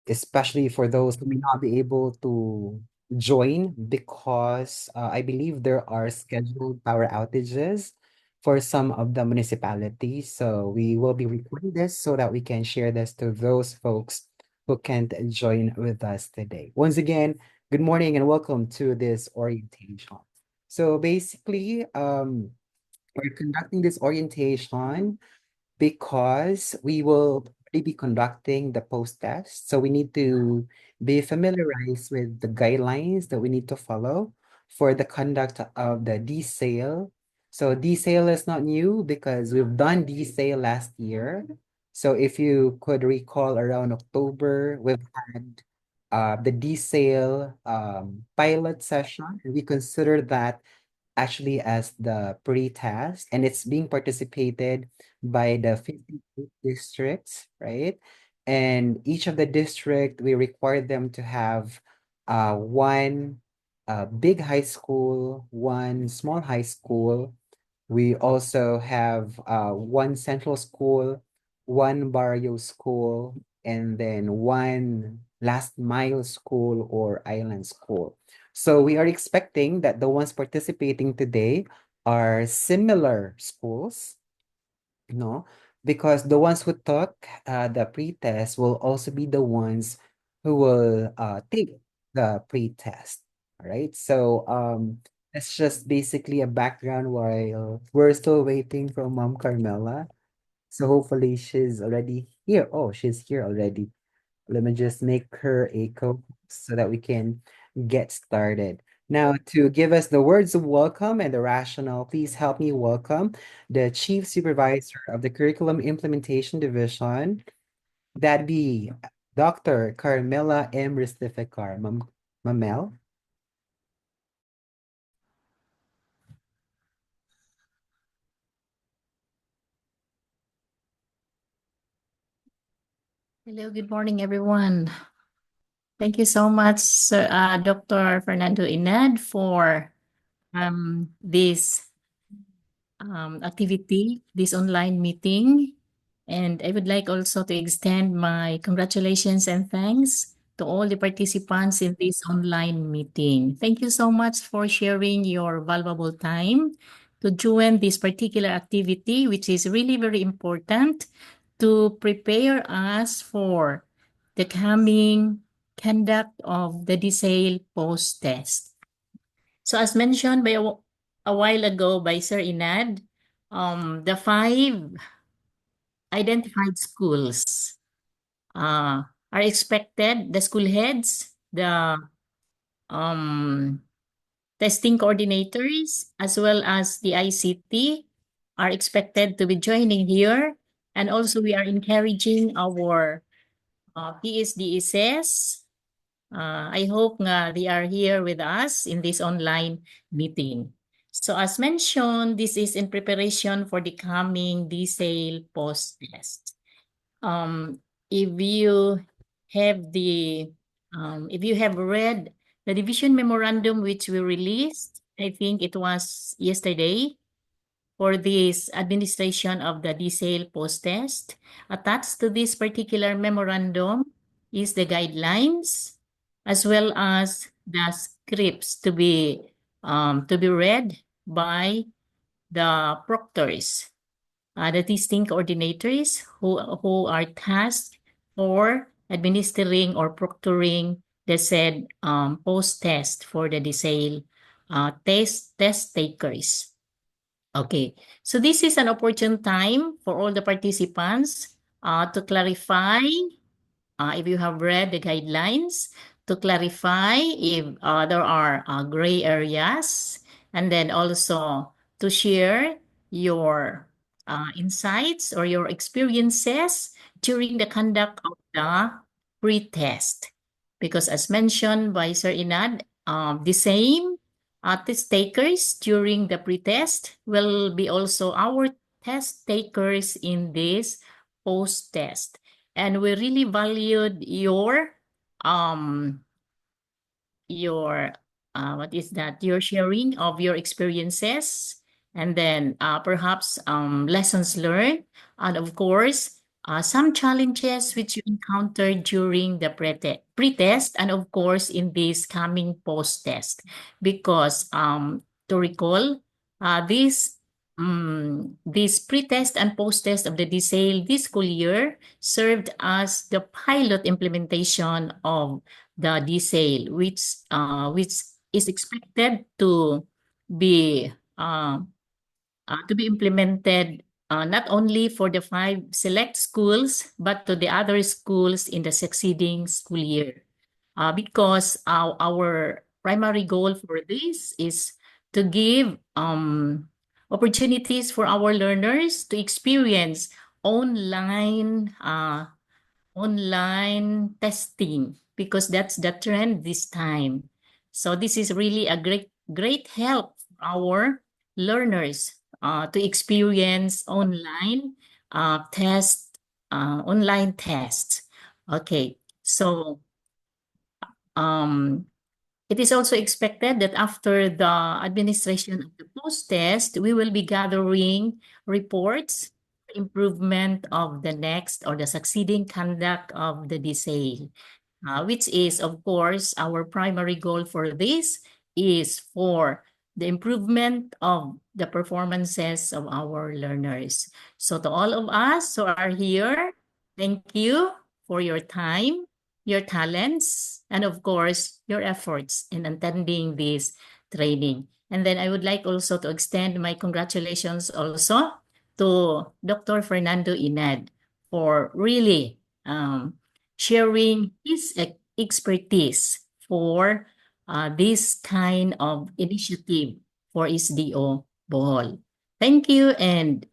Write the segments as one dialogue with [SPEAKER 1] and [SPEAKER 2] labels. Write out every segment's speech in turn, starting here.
[SPEAKER 1] especially for those who may not be able to join because I believe there are scheduled power outages for some of the municipalities. So we will be recording this so that we can share this to those folks who can't join with us today. Once again, good morning and welcome to this orientation. So basically, we're conducting this orientation because we will be conducting the post test. So we need to be familiarized with the guidelines that we need to follow for the conduct of the DSALE. So DSALE is not new because we've done DSALE last year. So if you could recall around October, we've had the DSALE pilot session. We consider that actually as the pre-test, and it's being participated by the 58 districts, right? And each of the district, we require them to have one big high school, one small high school. We also have one central school, one barrio school, and then one last mile school or island school. So we are expecting that the ones participating today are similar schools, no, because the ones who took the pre-test will also be the ones who will take the pre-test. All right. So it's just basically a background while we're still waiting for Mom Carmela. So hopefully she's already here. Oh, she's here already. Let me just make her a co so that we can get started. Now, to give us the words of welcome and the rationale, please help me welcome the Chief Supervisor of the Curriculum Implementation Division, that be Dr. Carmela M. Ristificar. Mamel?
[SPEAKER 2] Hello, good morning, everyone. Thank you so much, Sir, Dr. Fernando Inad, for this activity, this online meeting. And I would like also to extend my congratulations and thanks to all the participants in this online meeting. Thank you so much for sharing your valuable time to join this particular activity, which is really very important to prepare us for the coming conduct of the DSALE post-test. So as mentioned by a while ago by Sir Inad, the five identified schools are expected, the school heads, the um, testing coordinators, as well as the ICT are expected to be joining here. And also we are encouraging our PSDSS. I hope nga they are here with us in this online meeting. So as mentioned, this is in preparation for the coming DSALE post-test. Um, if you have the if you have read the division memorandum which we released, I think it was yesterday, for this administration of the DSALE post-test. Attached to this particular memorandum is the guidelines as well as the scripts to be read by the proctors, the testing coordinators who are tasked for administering or proctoring the said post-test for the DSALE test takers. Okay, so this is an opportune time for all the participants to clarify if you have read the guidelines, to clarify if there are gray areas, and then also to share your insights or your experiences during the conduct of the pre-test. Because as mentioned by Sir Inad, the same test takers during the pre-test will be also our test takers in this post-test. And we really valued um your what is that, your sharing of your experiences, and then perhaps lessons learned, and of course some challenges which you encountered during the pre-test and of course in this coming post-test. Because to recall, this pre-test and post-test of the DSALE this school year served as the pilot implementation of the DSALE, which is expected be uh, to be implemented not only for the five select schools, but to the other schools in the succeeding school year. Because our primary goal for this is to give opportunities for our learners to experience online online testing because that's the trend this time. So this is really a great help for our learners to experience online tests. Okay, so um, it is also expected that after the administration of the post-test, we will be gathering reports for improvement of the next or the succeeding conduct of the DSALE, which is, of course, our primary goal for this is for the improvement of the performances of our learners. So to all of us who are here, thank you for your time, your talents, and of course, your efforts in attending this training. And then I would like also to extend my congratulations also to Dr. Fernando Inad for really sharing his expertise for this kind of initiative for SDO Bohol. Thank you and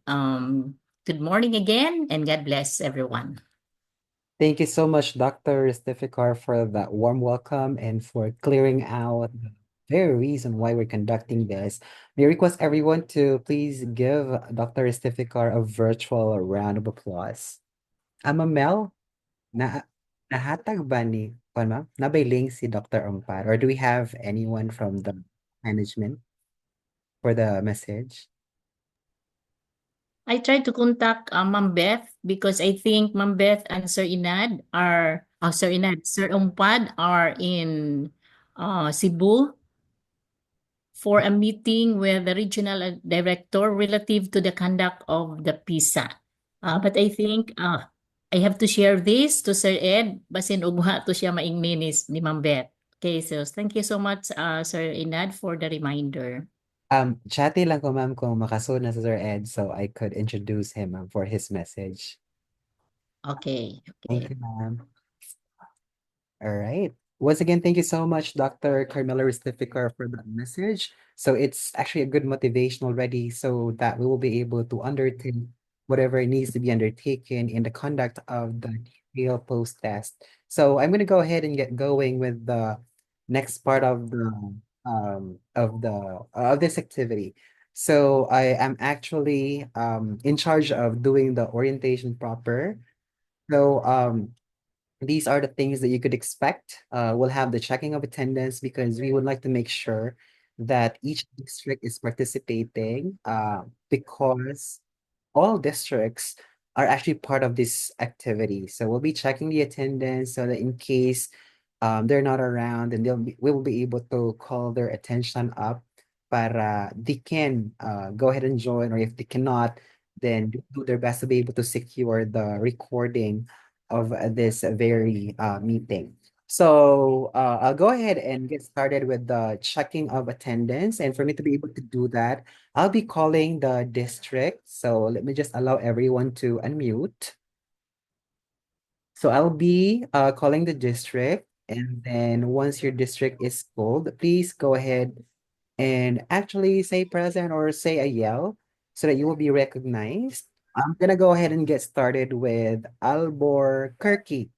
[SPEAKER 2] good morning again and God bless everyone.
[SPEAKER 1] Thank you so much, Dr. Stifikar, for that warm welcome and for clearing out the very reason why we're conducting this. May I request everyone to please give Dr. Stifikar a virtual round of applause. Mel, na nahatag ba ni, kuwan ma'am? Nabailing si Dr. Ongpar, or do we have anyone from the management for the message?
[SPEAKER 2] I tried to contact Ma'am Beth because I think Ma'am Beth and Sir Inad Sir Umpad are in Cebu for a meeting with the regional director relative to the conduct of the PISA. But I think I have to share this to Sir Ed basin ugha to siya maingminis ni Ma'am Beth. Okay, so thank you so much Sir Inad for the reminder.
[SPEAKER 1] Chatty lang ko ma'am kung makasunod na si Sir Ed so I could introduce him for his message.
[SPEAKER 2] Okay,
[SPEAKER 1] Thank
[SPEAKER 2] okay.
[SPEAKER 1] you, ma'am. All right. Once again, thank you so much, Dr. Carmela Ristificar, for that message. So it's actually a good motivation already so that we will be able to undertake whatever needs to be undertaken in the conduct of the DSALE post test. So I'm going to go ahead and get going with the next part of this activity. So I am actually in charge of doing the orientation proper. So these are the things that you could expect. We'll have the checking of attendance because we would like to make sure that each district is participating because all districts are actually part of this activity. So we'll be checking the attendance so that in case they're not around and we will be able to call their attention up para they can go ahead and join, or if they cannot, then do their best to be able to secure the recording of this very meeting. So I'll go ahead and get started with the checking of attendance. And for me to be able to do that, I'll be calling the district. So let me just allow everyone to unmute. So I'll be calling the district. And then once your district is called, please go ahead and actually say present or say a yell so that you will be recognized. I'm gonna go ahead and get started with Albuquerque.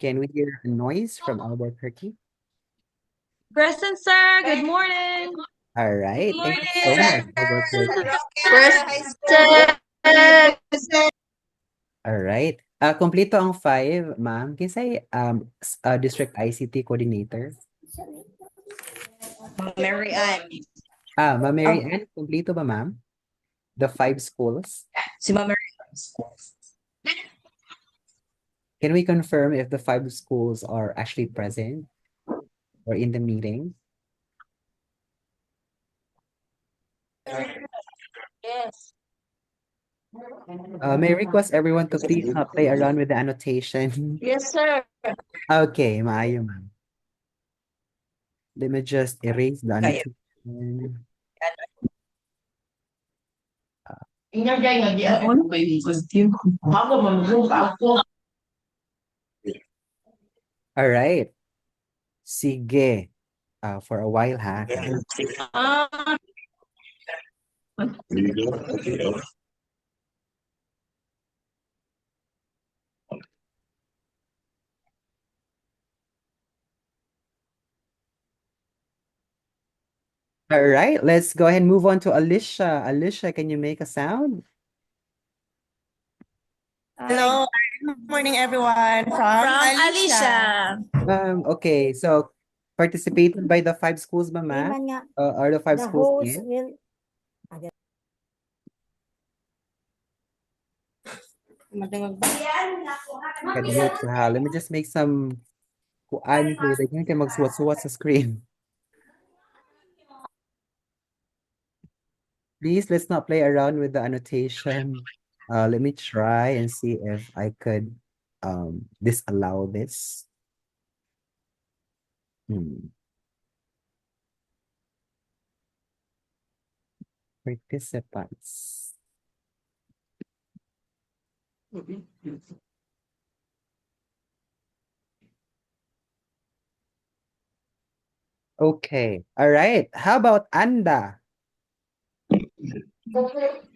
[SPEAKER 1] Can we hear a noise from Albuquerque?
[SPEAKER 3] Present, sir. Good morning.
[SPEAKER 1] All right,
[SPEAKER 3] Good
[SPEAKER 1] thank you
[SPEAKER 3] morning,
[SPEAKER 1] so much,
[SPEAKER 3] sir.
[SPEAKER 1] Albuquerque.
[SPEAKER 3] Present.
[SPEAKER 1] All right. Kompleto ang five, ma'am. Can say District ICT Coordinator.
[SPEAKER 3] Mary Ann.
[SPEAKER 1] Ma'am Mary Ann, kompleto ba, ma'am? The five schools.
[SPEAKER 3] Si Ma'am Mary
[SPEAKER 1] Can we confirm if the 5 schools are actually present or in the meeting?
[SPEAKER 3] Yes.
[SPEAKER 1] May I request everyone to please not play around with the annotation.
[SPEAKER 3] Yes, sir.
[SPEAKER 1] Okay, maayo ma'am. Let me just erase the annotation. All right. Sige. For a while ha.
[SPEAKER 3] Ah,
[SPEAKER 1] All right, let's go ahead and move on to Alicia. Alicia, can you make a sound?
[SPEAKER 4] Hello, good morning everyone from Alicia.
[SPEAKER 1] Okay, so participated by the 5 schools, mama? Are the 5 schools in? Kadiyot ka ha. Let me just make some kuan here. Like, can magsuwat-suwat sa screen. Please, let's not play around with the annotation. Let me try and see if I could disallow this. Participants. Okay. All right. How about Anda?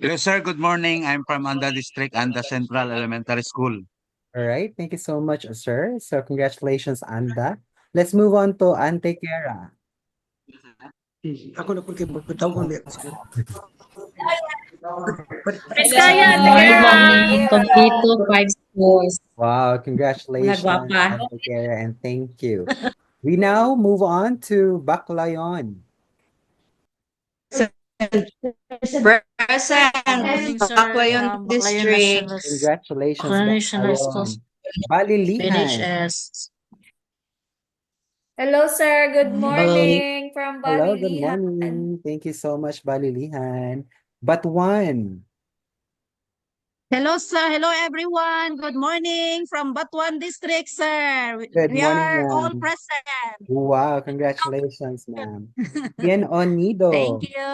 [SPEAKER 5] Yes, sir. Good morning. I'm from Anda District, Anda Central Elementary School.
[SPEAKER 1] All right. Thank you so much, sir. So congratulations, Anda. Let's move on to Ante Kera.
[SPEAKER 2] Good morning. Kompleto 5 schools.
[SPEAKER 1] Wow, congratulations,
[SPEAKER 2] Nagwapa.
[SPEAKER 1] Ante Kera, and thank you. We now move on to Baclayon.
[SPEAKER 3] present. Baclayon District.
[SPEAKER 1] Congratulations,
[SPEAKER 2] National
[SPEAKER 1] Baclayon. Balilihan.
[SPEAKER 2] PHS.
[SPEAKER 6] Hello, sir. Good morning from
[SPEAKER 1] Hello, good
[SPEAKER 6] Balilihan.
[SPEAKER 1] morning. Thank you so much, Balilihan. Batuan.
[SPEAKER 7] Hello, sir. Hello, everyone. Good morning from Batuan District, sir.
[SPEAKER 1] Good
[SPEAKER 7] We
[SPEAKER 1] morning,
[SPEAKER 7] are all
[SPEAKER 1] ma'am.
[SPEAKER 7] present.
[SPEAKER 1] Wow, congratulations, ma'am. Bien Onido.
[SPEAKER 7] Thank you.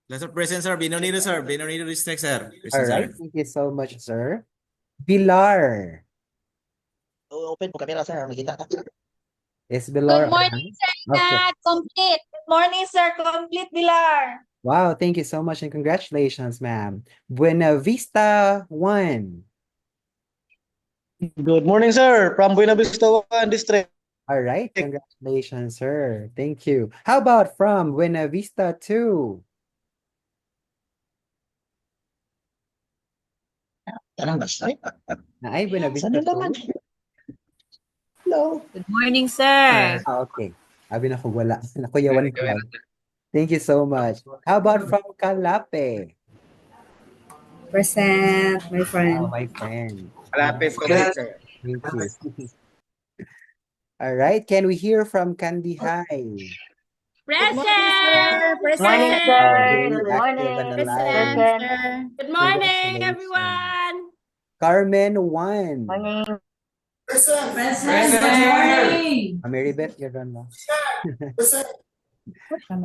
[SPEAKER 4] Let's present sir, Binonido sir, Binonido District sir.
[SPEAKER 1] All
[SPEAKER 4] Present
[SPEAKER 1] right,
[SPEAKER 4] sir.
[SPEAKER 1] thank you so much, sir. Pilar.
[SPEAKER 8] Open po camera, sir. Makita ka.
[SPEAKER 1] Is Pilar
[SPEAKER 3] Good morning,
[SPEAKER 1] around? Okay.
[SPEAKER 3] Complete. Good morning, sir. Complete, Bilar.
[SPEAKER 1] Wow, thank you so much and congratulations, ma'am. Buena Vista 1.
[SPEAKER 8] Good morning, sir. From Buena Vista 1 District.
[SPEAKER 1] All right, congratulations, sir. Thank you. How about from Buena Vista 2?
[SPEAKER 8] Tanang basta.
[SPEAKER 1] Ay, Buena Vista
[SPEAKER 8] Saan naman?
[SPEAKER 1] 2?
[SPEAKER 8] Hello.
[SPEAKER 6] Good morning, sir.
[SPEAKER 1] Okay. Abi na ko wala. Nakuyawan ko. Thank you so much. How about from Calape?
[SPEAKER 6] Present, my
[SPEAKER 1] Oh,
[SPEAKER 6] friend.
[SPEAKER 1] my friend.
[SPEAKER 5] Malapit ko rin, sir.
[SPEAKER 1] Thank you. All right. Can we hear from Kandihay?
[SPEAKER 2] Present.
[SPEAKER 3] Morning,
[SPEAKER 2] Present.
[SPEAKER 3] sir.
[SPEAKER 1] Very
[SPEAKER 3] Good
[SPEAKER 1] active
[SPEAKER 3] morning.
[SPEAKER 1] and alive.
[SPEAKER 2] Present, sir. Good morning,
[SPEAKER 1] Congratulations.
[SPEAKER 2] everyone.
[SPEAKER 1] Carmen 1.
[SPEAKER 3] Morning.
[SPEAKER 2] Present.
[SPEAKER 1] Maribeth, you're done now.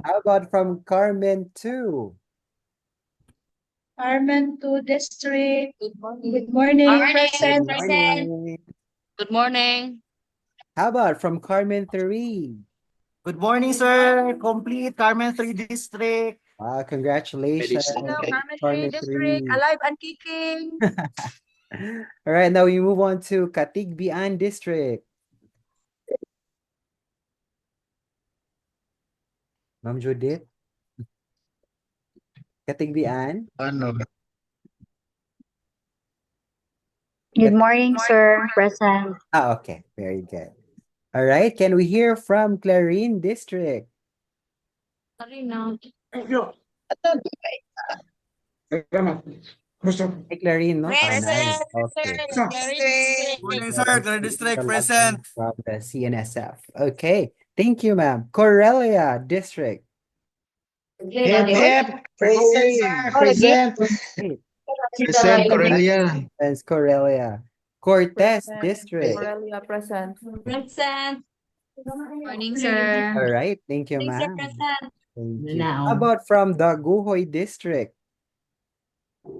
[SPEAKER 1] How about from Carmen 2?
[SPEAKER 7] Carmen 2 District. Good morning. Good morning. Present.
[SPEAKER 1] Good morning.
[SPEAKER 3] Good morning.
[SPEAKER 1] How about from Carmen 3?
[SPEAKER 8] Good morning, sir. Complete Carmen 3 District.
[SPEAKER 1] Congratulations.
[SPEAKER 3] Hello, Carmen
[SPEAKER 1] Carmen
[SPEAKER 3] 3 District.
[SPEAKER 1] 3.
[SPEAKER 3] Alive and kicking.
[SPEAKER 1] All right, now we move on to Katigbian District. Ma'am Judith? Katigbian?
[SPEAKER 5] Ano?
[SPEAKER 3] Good morning, sir. Present.
[SPEAKER 1] Okay. Very good. All right, can we hear from Clarine District?
[SPEAKER 3] Sorry, no.
[SPEAKER 1] Hey, Clarine, no? Ah, nice.
[SPEAKER 3] Present.
[SPEAKER 1] Okay.
[SPEAKER 4] Morning, sir. Clare District, present.
[SPEAKER 1] From the CNSF. Okay. Thank you, ma'am. Corellia District.
[SPEAKER 8] Hip, hip. Present.
[SPEAKER 1] Hey,
[SPEAKER 5] Present, Corelia.
[SPEAKER 1] that's Corellia. Cortez District.
[SPEAKER 6] Morelia, present.
[SPEAKER 3] Present.
[SPEAKER 6] Morning, sir.
[SPEAKER 1] All right. Thank you,
[SPEAKER 3] Morning, sir.
[SPEAKER 1] ma'am.
[SPEAKER 3] Present.
[SPEAKER 1] Thank you. How about from the Guhoy District?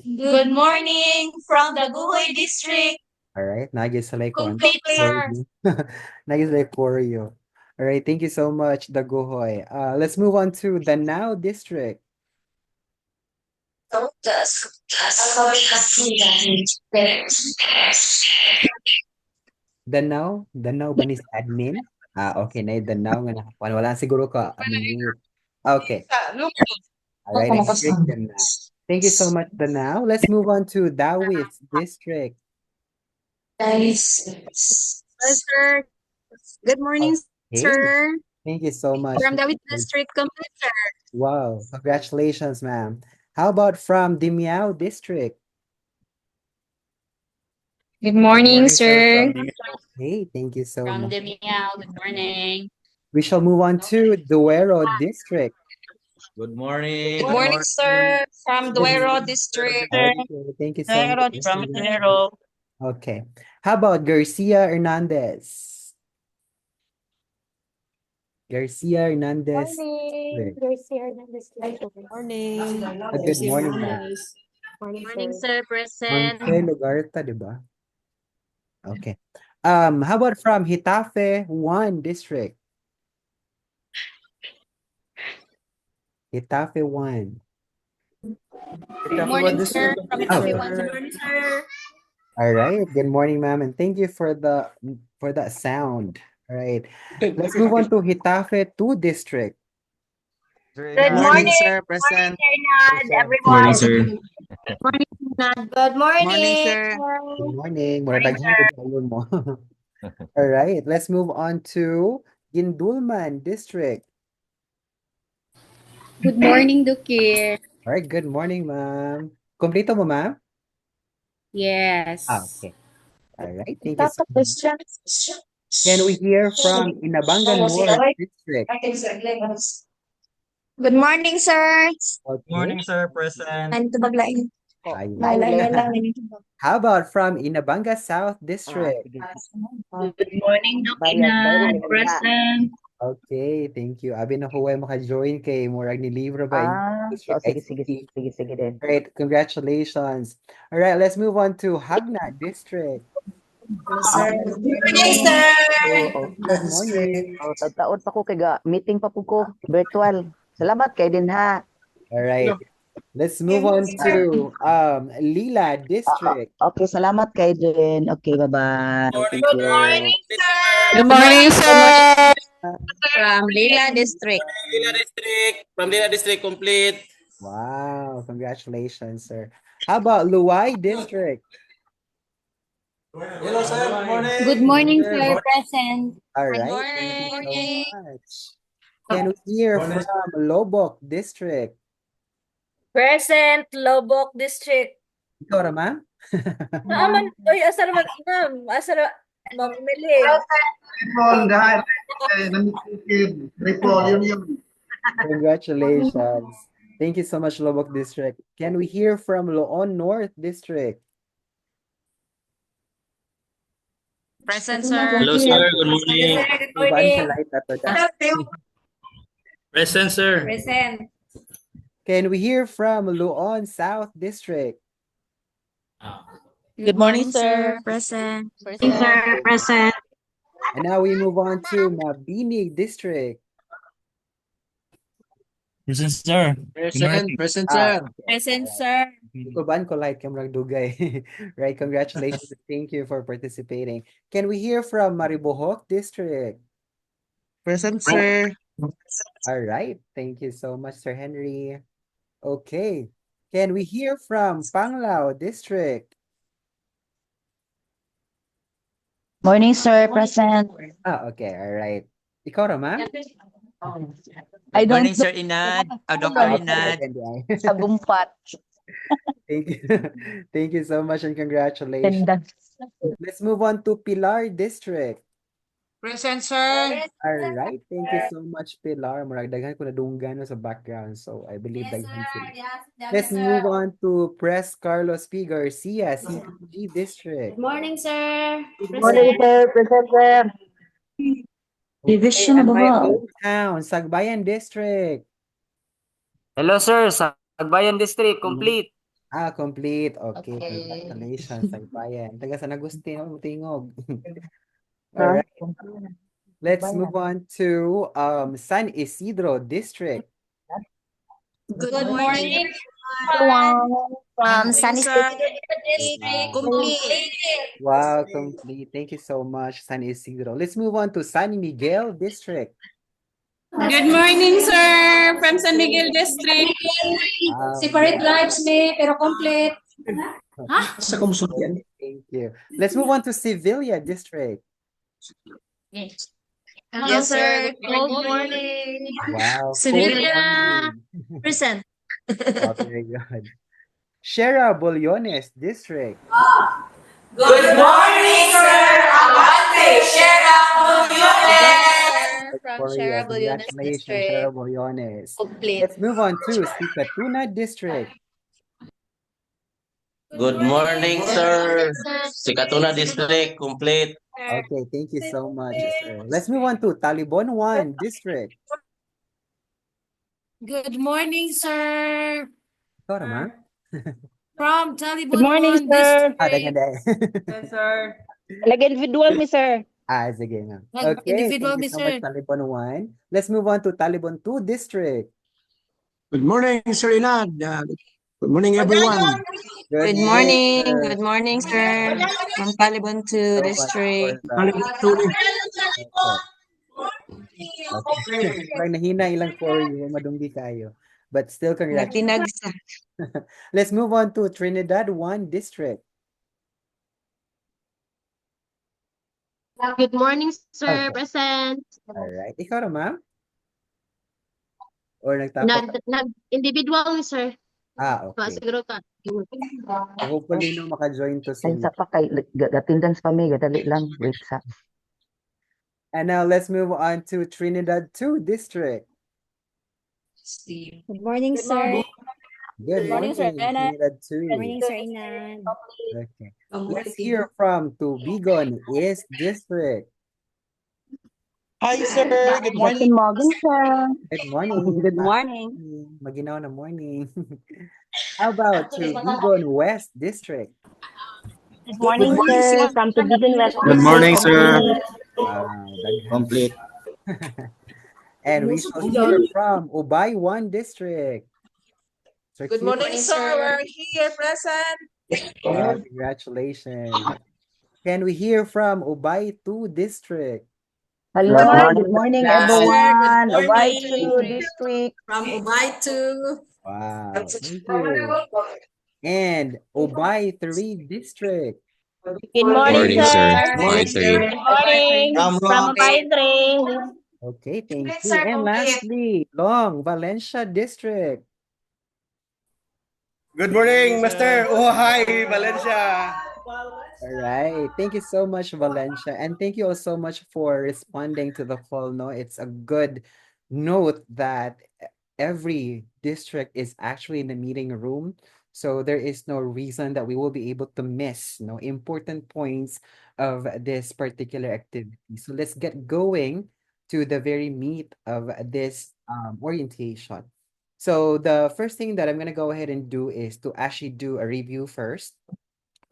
[SPEAKER 3] Good morning from the Guhoy District.
[SPEAKER 1] All right. Nagisalay ko.
[SPEAKER 3] Complete, sir.
[SPEAKER 1] Nagisalay for you. All right. Thank you so much, the Guhoy. Let's move on to the Now District. Danau ba ni sa admin? Okay na the now nga nakakuan. Wala siguro ka unmute. Okay. All right, I click them now. Thank you so much, Danau. Let's move on to Dawit District.
[SPEAKER 7] Sir. Good morning,
[SPEAKER 1] Okay.
[SPEAKER 7] sir.
[SPEAKER 1] Thank you so much.
[SPEAKER 7] From David District, complete, sir.
[SPEAKER 1] Wow, congratulations, ma'am. How about from Dimiao District?
[SPEAKER 6] Good morning, sir.
[SPEAKER 1] Hey, thank you so
[SPEAKER 6] From
[SPEAKER 1] much.
[SPEAKER 6] Demiao, good morning.
[SPEAKER 1] We shall move on to Duero District.
[SPEAKER 4] Good morning.
[SPEAKER 3] Good morning, sir. From Duero District.
[SPEAKER 1] Okay, thank you so much.
[SPEAKER 3] From Duero.
[SPEAKER 1] Okay. How about Garcia Hernandez? Garcia Hernandez. District.
[SPEAKER 6] Morning.
[SPEAKER 1] Good morning, ma'am.
[SPEAKER 7] Morning, sir. Present.
[SPEAKER 1] Monte Lugarta, di ba? Okay. How about from Hitafe 1 District? Hitafe 1.
[SPEAKER 3] Good morning, sir. From
[SPEAKER 1] Oh,
[SPEAKER 3] Italy. Good morning, sir.
[SPEAKER 1] all right. Good morning, ma'am, and thank you for that sound. All right. Let's move on to Hitafe 2 District.
[SPEAKER 3] Good morning,
[SPEAKER 5] sir. Present.
[SPEAKER 3] everyone.
[SPEAKER 4] Morning, sir.
[SPEAKER 3] Good morning.
[SPEAKER 5] sir.
[SPEAKER 1] Good morning. Mura daghan gud kayo mo. All right. Let's move on to Gindulman District.
[SPEAKER 6] Good morning, Dukir.
[SPEAKER 1] All right. Good morning, ma'am. Kompleto mo, ma'am?
[SPEAKER 6] Yes.
[SPEAKER 1] Okay. All right. Thank you so much. Can we hear from Inabanga North District?
[SPEAKER 3] Good morning, sir.
[SPEAKER 1] Okay.
[SPEAKER 4] Morning, sir. Present.
[SPEAKER 3] Ano to baglain?
[SPEAKER 1] Ayun. How about from Inabanga South District?
[SPEAKER 3] Good morning, Dukinan. Present.
[SPEAKER 1] Okay, thank you. Abi na huwag maka-join kay Murag ni Libro ba in District ICT.
[SPEAKER 9] Sige.
[SPEAKER 1] Great, congratulations. All right, let's move on to Hagna District.
[SPEAKER 3] Good morning, sir.
[SPEAKER 1] Good morning.
[SPEAKER 9] Taon pa ko kay meeting pa po ko virtual. Salamat kay din ha.
[SPEAKER 1] All right. Let's move on to Lila District.
[SPEAKER 9] Okay, salamat kay din. Okay, bye-bye. Thank
[SPEAKER 3] Good
[SPEAKER 9] you.
[SPEAKER 3] morning, sir.
[SPEAKER 6] Good morning, sir. From Lila District.
[SPEAKER 4] From Lila District, complete.
[SPEAKER 1] Wow, congratulations, sir. How about Luwai District?
[SPEAKER 4] Hello, sir. Good morning.
[SPEAKER 6] Good morning, sir. Present.
[SPEAKER 1] All
[SPEAKER 3] Good
[SPEAKER 1] right,
[SPEAKER 3] morning.
[SPEAKER 1] thank you so much. Can we hear from Lobok District?
[SPEAKER 6] Present, Lobok District.
[SPEAKER 1] Ikaw naman?
[SPEAKER 6] Naaman, oy, asa naman, ma'am, asa na, mamili.
[SPEAKER 1] Congratulations. Thank you so much, Lobok District. Can we hear from Loon North District?
[SPEAKER 3] Present, sir.
[SPEAKER 4] Hello, sir. Good morning.
[SPEAKER 6] Good
[SPEAKER 1] Iban
[SPEAKER 6] morning.
[SPEAKER 1] sa light na to, Dusty.
[SPEAKER 4] Present, sir.
[SPEAKER 6] Present.
[SPEAKER 1] Can we hear from Luon South District?
[SPEAKER 3] Good morning, sir. Present.
[SPEAKER 7] Sir. Present.
[SPEAKER 1] And now we move on to Mabini District.
[SPEAKER 4] Present, sir.
[SPEAKER 5] Present, sir.
[SPEAKER 6] Present, sir.
[SPEAKER 1] Kuban ko light kamrag dugay. Right, congratulations. Thank you for participating. Can we hear from Maribohok District?
[SPEAKER 5] Present, sir.
[SPEAKER 1] All right, thank you so much, Sir Henry. Okay, can we hear from Panglao District?
[SPEAKER 9] Morning, sir. Present.
[SPEAKER 1] Okay, all right. Ikaw naman?
[SPEAKER 9] I don't
[SPEAKER 4] Morning, sir Inad. Dr. Inad.
[SPEAKER 9] sa Gumpat.
[SPEAKER 1] Thank you. Thank you so much and congratulations. Let's move on to Pilar District.
[SPEAKER 4] Present, sir.
[SPEAKER 1] All right. Thank you so much, Pilar. Murag daghan ko na dunggan no sa background. So I believe daghan sila. Let's move on to Press Carlos P. Garcia, CPG District.
[SPEAKER 6] Morning, sir.
[SPEAKER 9] Good morning, sir. Present, sir.
[SPEAKER 1] Okay, and my hometown, Sagbayan District.
[SPEAKER 8] Hello, sir. Sagbayan District, complete.
[SPEAKER 1] Complete. Okay, congratulations, Sagbayan. Taga San Agustin, Tingog. All right. Let's move on to San Isidro District.
[SPEAKER 3] Good morning,
[SPEAKER 7] Everyone from San
[SPEAKER 3] sir.
[SPEAKER 7] District.
[SPEAKER 3] Complete.
[SPEAKER 1] Wow, complete. Thank you so much, San Isidro. Let's move on to San Miguel District.
[SPEAKER 10] Good morning, sir, from San Miguel District.
[SPEAKER 1] Wow,
[SPEAKER 6] Separate lives me, pero complete.
[SPEAKER 8] Sa kamusultian.
[SPEAKER 1] thank you. Let's move on to Sevilla District.
[SPEAKER 3] Hello, sir. Good morning.
[SPEAKER 1] Wow,
[SPEAKER 7] Sevilla.
[SPEAKER 1] full
[SPEAKER 7] Present.
[SPEAKER 1] Oh, very good. Shera Boliones District.
[SPEAKER 3] Good morning, sir. Abante, Shera Bulyones. From
[SPEAKER 1] Korea.
[SPEAKER 3] Shera Bulyones
[SPEAKER 1] Congratulations, Shera
[SPEAKER 3] District.
[SPEAKER 1] Boliones.
[SPEAKER 3] Complete.
[SPEAKER 1] Let's move on to Sikatuna District.
[SPEAKER 11] Good morning, sir. Sikatuna District, complete.
[SPEAKER 1] Okay, thank you so much, sir. Let's move on to Talibon 1 District.
[SPEAKER 10] Good morning, sir.
[SPEAKER 1] Ikaw naman?
[SPEAKER 10] From Talibon
[SPEAKER 7] Good morning,
[SPEAKER 10] 1
[SPEAKER 7] sir.
[SPEAKER 10] District.
[SPEAKER 1] Dagan.
[SPEAKER 10] Sir.
[SPEAKER 7] Lagi individual mi, sir.
[SPEAKER 1] Sige nga.
[SPEAKER 10] Like
[SPEAKER 1] Okay,
[SPEAKER 10] individual,
[SPEAKER 1] thank you so much,
[SPEAKER 10] sir.
[SPEAKER 1] Talibon 1. Let's move on to Talibon 2 District.
[SPEAKER 8] Good morning, Sir Inad. Good morning, everyone.
[SPEAKER 1] Good morning, sir.
[SPEAKER 3] Good morning, sir. From Taliban 2
[SPEAKER 1] So much
[SPEAKER 3] District.
[SPEAKER 1] for the- Okay. Parang nahina ilang for you, madunggi kayo. But still, congratulations.
[SPEAKER 3] Natinagsa.
[SPEAKER 1] Let's move on to Trinidad 1 District.
[SPEAKER 6] Good morning, sir.
[SPEAKER 1] Okay.
[SPEAKER 6] Present.
[SPEAKER 1] Alright. Ikaw na, ma'am? Or nagtapos?
[SPEAKER 6] Individual, sir.
[SPEAKER 1] Okay.
[SPEAKER 6] Siguro ka.
[SPEAKER 1] So hopefully, no, maka-join to
[SPEAKER 9] Ay,
[SPEAKER 1] sila.
[SPEAKER 9] sa pa kay attendance pa may gadali lang. Wait sa.
[SPEAKER 1] And now, let's move on to Trinidad 2 District.
[SPEAKER 3] Good morning, sir.
[SPEAKER 1] Good morning,
[SPEAKER 6] Sir Enan.
[SPEAKER 1] Trinidad 2.
[SPEAKER 3] Good morning, sir Inan.
[SPEAKER 1] Okay. Let's hear from Tubigon East District.
[SPEAKER 4] Hi, sir. Good morning.
[SPEAKER 7] Good morning, sir.
[SPEAKER 1] Good morning.
[SPEAKER 7] Good morning.
[SPEAKER 1] Maginaw na morning. How about Tubigon West District?
[SPEAKER 7] Good morning, sir. From Tubigan West
[SPEAKER 4] Good morning, sir.
[SPEAKER 1] Wow, daghan.
[SPEAKER 4] Complete.
[SPEAKER 1] And we shall hear from Ubay 1 District. Sir
[SPEAKER 3] Good
[SPEAKER 1] Keith,
[SPEAKER 3] morning, sir. We're here present.
[SPEAKER 1] congratulations. Can we hear from Ubay 2 District?
[SPEAKER 9] Hello, good morning,
[SPEAKER 3] Sir,
[SPEAKER 9] everyone.
[SPEAKER 3] good
[SPEAKER 9] Ubay
[SPEAKER 3] morning.
[SPEAKER 9] 2 District.
[SPEAKER 3] From Ubay to
[SPEAKER 1] Wow, thank you. And Ubay 3 District.
[SPEAKER 7] Good morning,
[SPEAKER 11] Morning, sir.
[SPEAKER 7] sir.
[SPEAKER 11] Ubay 3.
[SPEAKER 7] Good morning. From Paidring.
[SPEAKER 1] Okay, thank you.
[SPEAKER 3] Sir,
[SPEAKER 1] And
[SPEAKER 3] complete.
[SPEAKER 1] lastly, Long Valencia District.
[SPEAKER 4] Good morning, Master. Oh, hi, Valencia.
[SPEAKER 1] All right. Thank you so much, Valencia. And thank you all so much for responding to the call. No, it's a good note that every district is actually in the meeting room. So there is no reason that we will be able to miss important points of this particular activity. So let's get going to the very meat of this orientation. So the first thing that I'm going to go ahead and do is to actually do a review first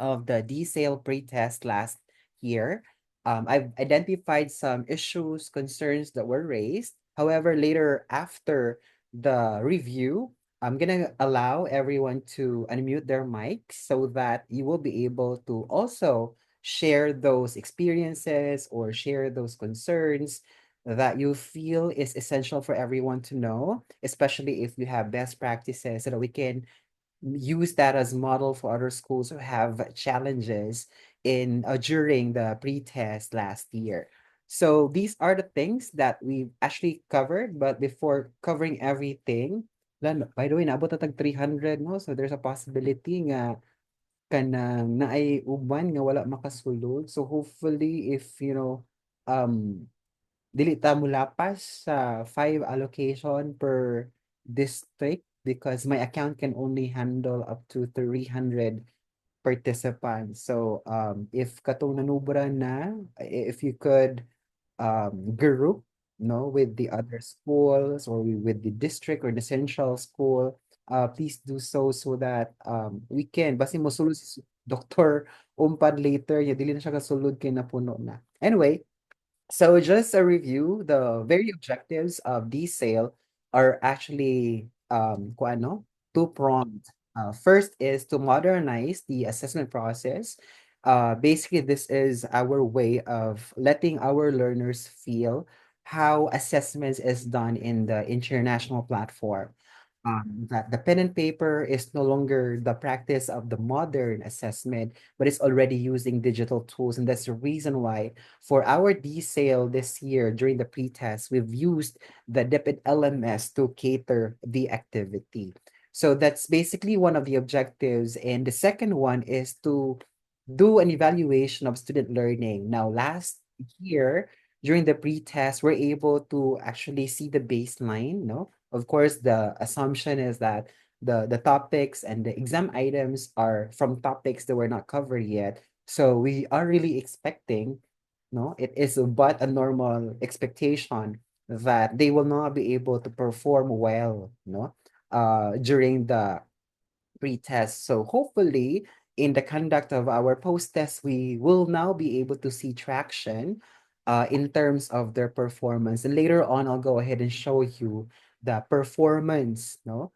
[SPEAKER 1] of the DSALE pre-test last year. I've identified some issues, concerns that were raised. However, later after the review, I'm gonna allow everyone to unmute their mics so that you will be able to also share those experiences or share those concerns that you feel is essential for everyone to know, especially if you have best practices so that we can use that as model for other schools who have challenges in during the pre-test last year. So these are the things that we've actually covered, but before covering everything, By the way, naabot na tag 300, no? So there's a possibility nga kanang naay uban nga wala makasulod. So hopefully if dili ta mulapas sa 5 allocation per district because my account can only handle up to 300 participants. So if katong nanubra na, if you could group with the other schools or with the district or the central school, please do so that we can basi mosulod si Dr. Umpad later, ya dili na siya kasulod kay napuno na. Anyway, so just a review, the very objectives of DSALE are actually kung ano, two-pronged. First is to modernize the assessment process. Basically, this is our way of letting our learners feel how assessments is done in the international platform. That the pen and paper is no longer the practice of the modern assessment, but it's already using digital tools. And that's the reason why for our DSALE this year during the pre-test, we've used the DepEd LMS to cater the activity. So that's basically one of the objectives. And the second one is to do an evaluation of student learning. Now, last year, during the pre-test, we're able to actually see the baseline, no? Of course, the assumption is that the topics and the exam items are from topics that were not covered yet. So we are really expecting, no, it is but a normal expectation that they will not be able to perform well, no, during the pre-test. So hopefully, in the conduct of our post-test, we will now be able to see traction in terms of their performance. And later on, I'll go ahead and show you the performance, no,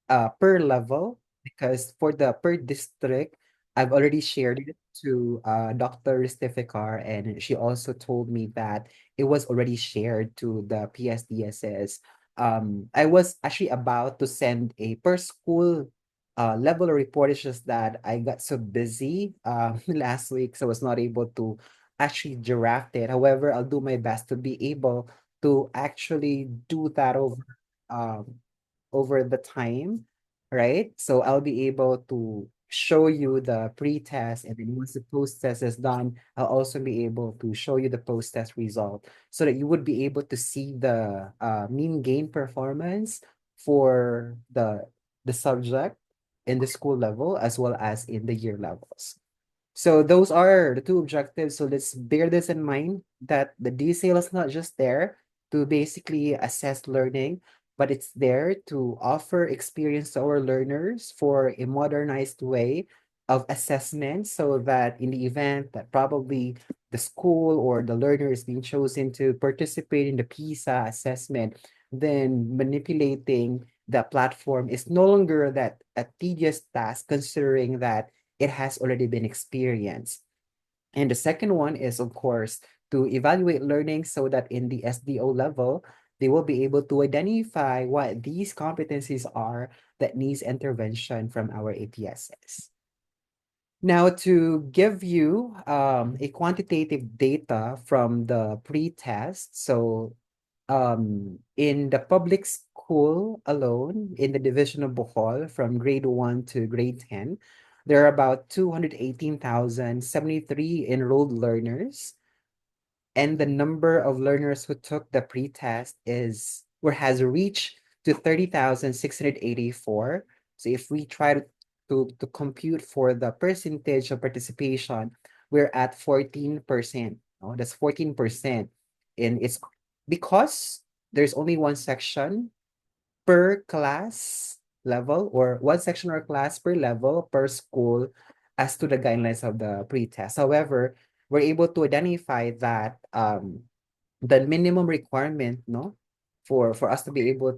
[SPEAKER 1] per level, because for the per district, I've already shared it to Dr. Ristifikar, and she also told me that it was already shared to the PSDSS. I was actually about to send a per school level report. It's just that I got so busy last week, so I was not able to actually draft it. However, I'll do my best to be able to actually do that um, over the time, right? So I'll be able to show you the pre-test, and then once the post-test is done, I'll also be able to show you the post-test result so that you would be able to see the mean gain performance for the subject in the school level as well as in the year levels. So those are the two objectives. So let's bear this in mind that the DSALE is not just there to basically assess learning, but it's there to offer experience to our learners for a modernized way of assessment so that in the event that probably the school or the learner is being chosen to participate in the PISA assessment, then manipulating the platform is no longer that a tedious task considering that it has already been experienced. And the second one is, of course, to evaluate learning so that in the SDO level, they will be able to identify what these competencies are that needs intervention from our APSs. Now, to give you a quantitative data from the pre-test, so in the public school alone, in the division of Bohol, from grade 1 to grade 10, there are about 218,073 enrolled learners. And the number of learners who took the pre-test has reached to 30,684. So if we try to compute for the percentage of participation, we're at 14%. No? That's 14%. And it's because there's only one section per class level, or one section or class per level per school as to the guidelines of the pre-test. However, we're able to identify that the minimum requirement, no, for us to be able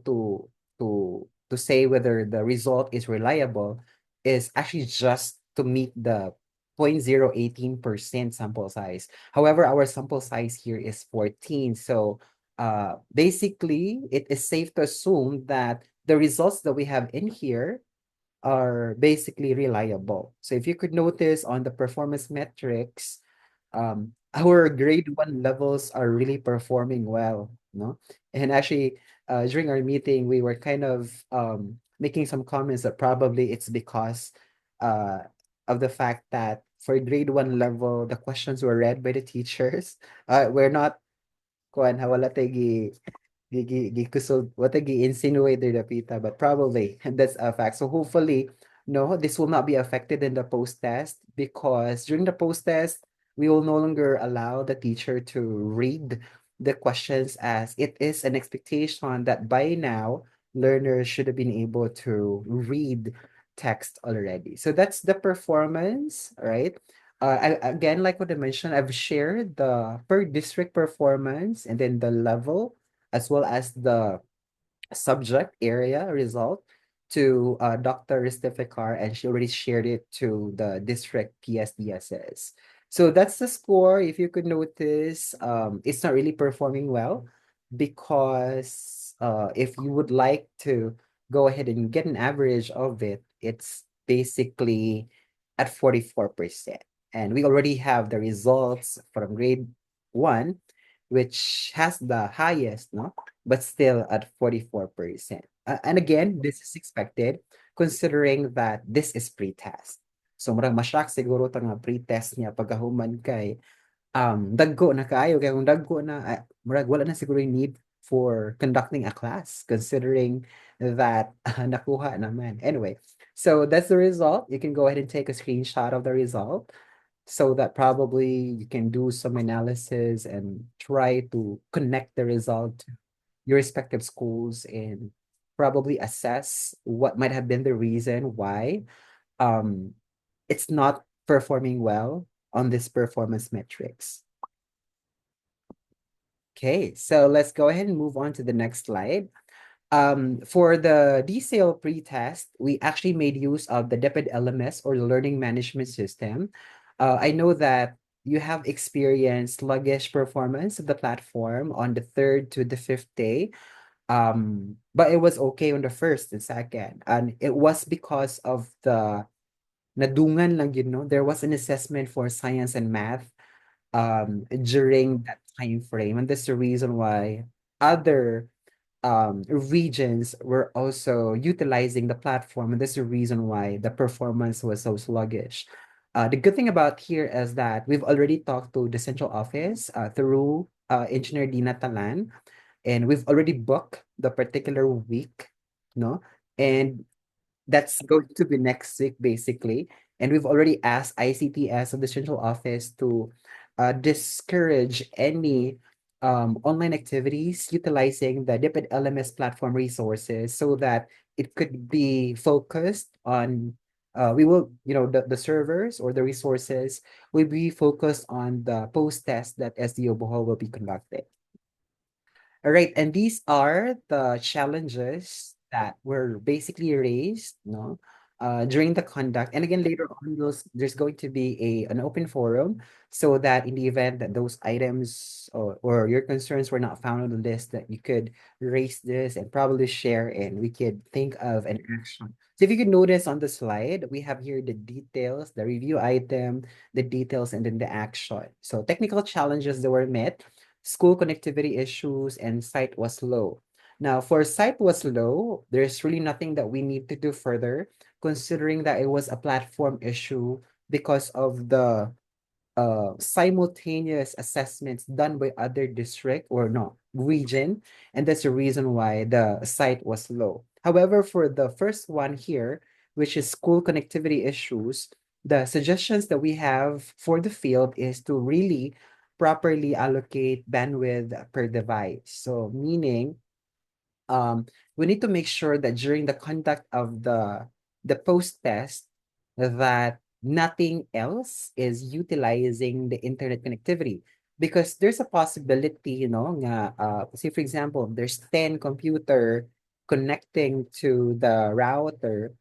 [SPEAKER 1] to say whether the result is reliable is actually just to meet the 0.018% sample size. However, our sample size here is 14. So basically, it is safe to assume that the results that we have in here are basically reliable. So if you could notice on the performance metrics, our grade 1 levels are really performing well. no? And actually, during our meeting, we were kind of making some comments that probably it's because uh, of the fact that for grade one level, the questions were read by the teachers. We're not, kuan, wala tayo kusog what insinuate the pita, but probably that's a fact. So hopefully, no, this will not be affected in the post test because during the post test, we will no longer allow the teacher to read the questions as it is an expectation that by now learners should have been able to read text already. So that's the performance, right? Again, like what I mentioned, I've shared the per district performance and then the level as well as the subject area result to Dr. Ristifikar, and she already shared it to the district PSDSS. So that's the score. If you could notice, it's not really performing well because if you would like to go ahead and get an average of it, it's basically at 44%. And we already have the results from grade one, which has the highest, no? But still at 44%. And again, this is expected considering that this is pre-test. So murag ma-shock siguro ta nga pre-test niya pagkahuman kay dagko na kaayo kay kung dagko na murag wala na siguro yung need for conducting a class considering that nakuha naman. Anyway, so that's the result. You can go ahead and take a screenshot of the result so that probably you can do some analysis and try to connect the result to your respective schools and probably assess what might have been the reason why um, it's not performing well on this performance metrics. Okay, so let's go ahead and move on to the next slide. For the DSALE pre-test, we actually made use of the DepEd LMS or the Learning Management System. I know that you have experienced sluggish performance of the platform on the third to the fifth day. But it was okay on the first and second. And it was because of the nadungan lang, there was an assessment for science and math during that time frame. And that's the reason why other regions were also utilizing the platform, and that's the reason why the performance was so sluggish. The good thing about here is that we've already talked to the central office through Engineer Dina Talan, and we've already booked the particular week, no? And that's going to be next week, basically. And we've already asked ICTS of the central office to discourage any online activities utilizing the DipID LMS platform resources so that it could be focused on we will, the servers or the resources will be focused on the post test that SDO Bohol will be conducting. All right, and these are the challenges that were basically raised, during the conduct. And again, later on, there's going to be an open forum so that in the event that those items or your concerns were not found on the list, that you could raise this and probably share, and we could think of an action. So if you could notice on the slide, we have here the details, the review item, the details, and then the action. So technical challenges that were met, school connectivity issues, and site was low. Now, for site was low, there's really nothing that we need to do further, considering that it was a platform issue because of the simultaneous assessments done by other district or no region, and that's the reason why the site was low. However, for the first one here, which is school connectivity issues, the suggestions that we have for the field is to really properly allocate bandwidth per device. So meaning we need to make sure that during the conduct of the post test that nothing else is utilizing the internet connectivity, because there's a possibility, nga, say for example, there's 10 computer connecting to the router,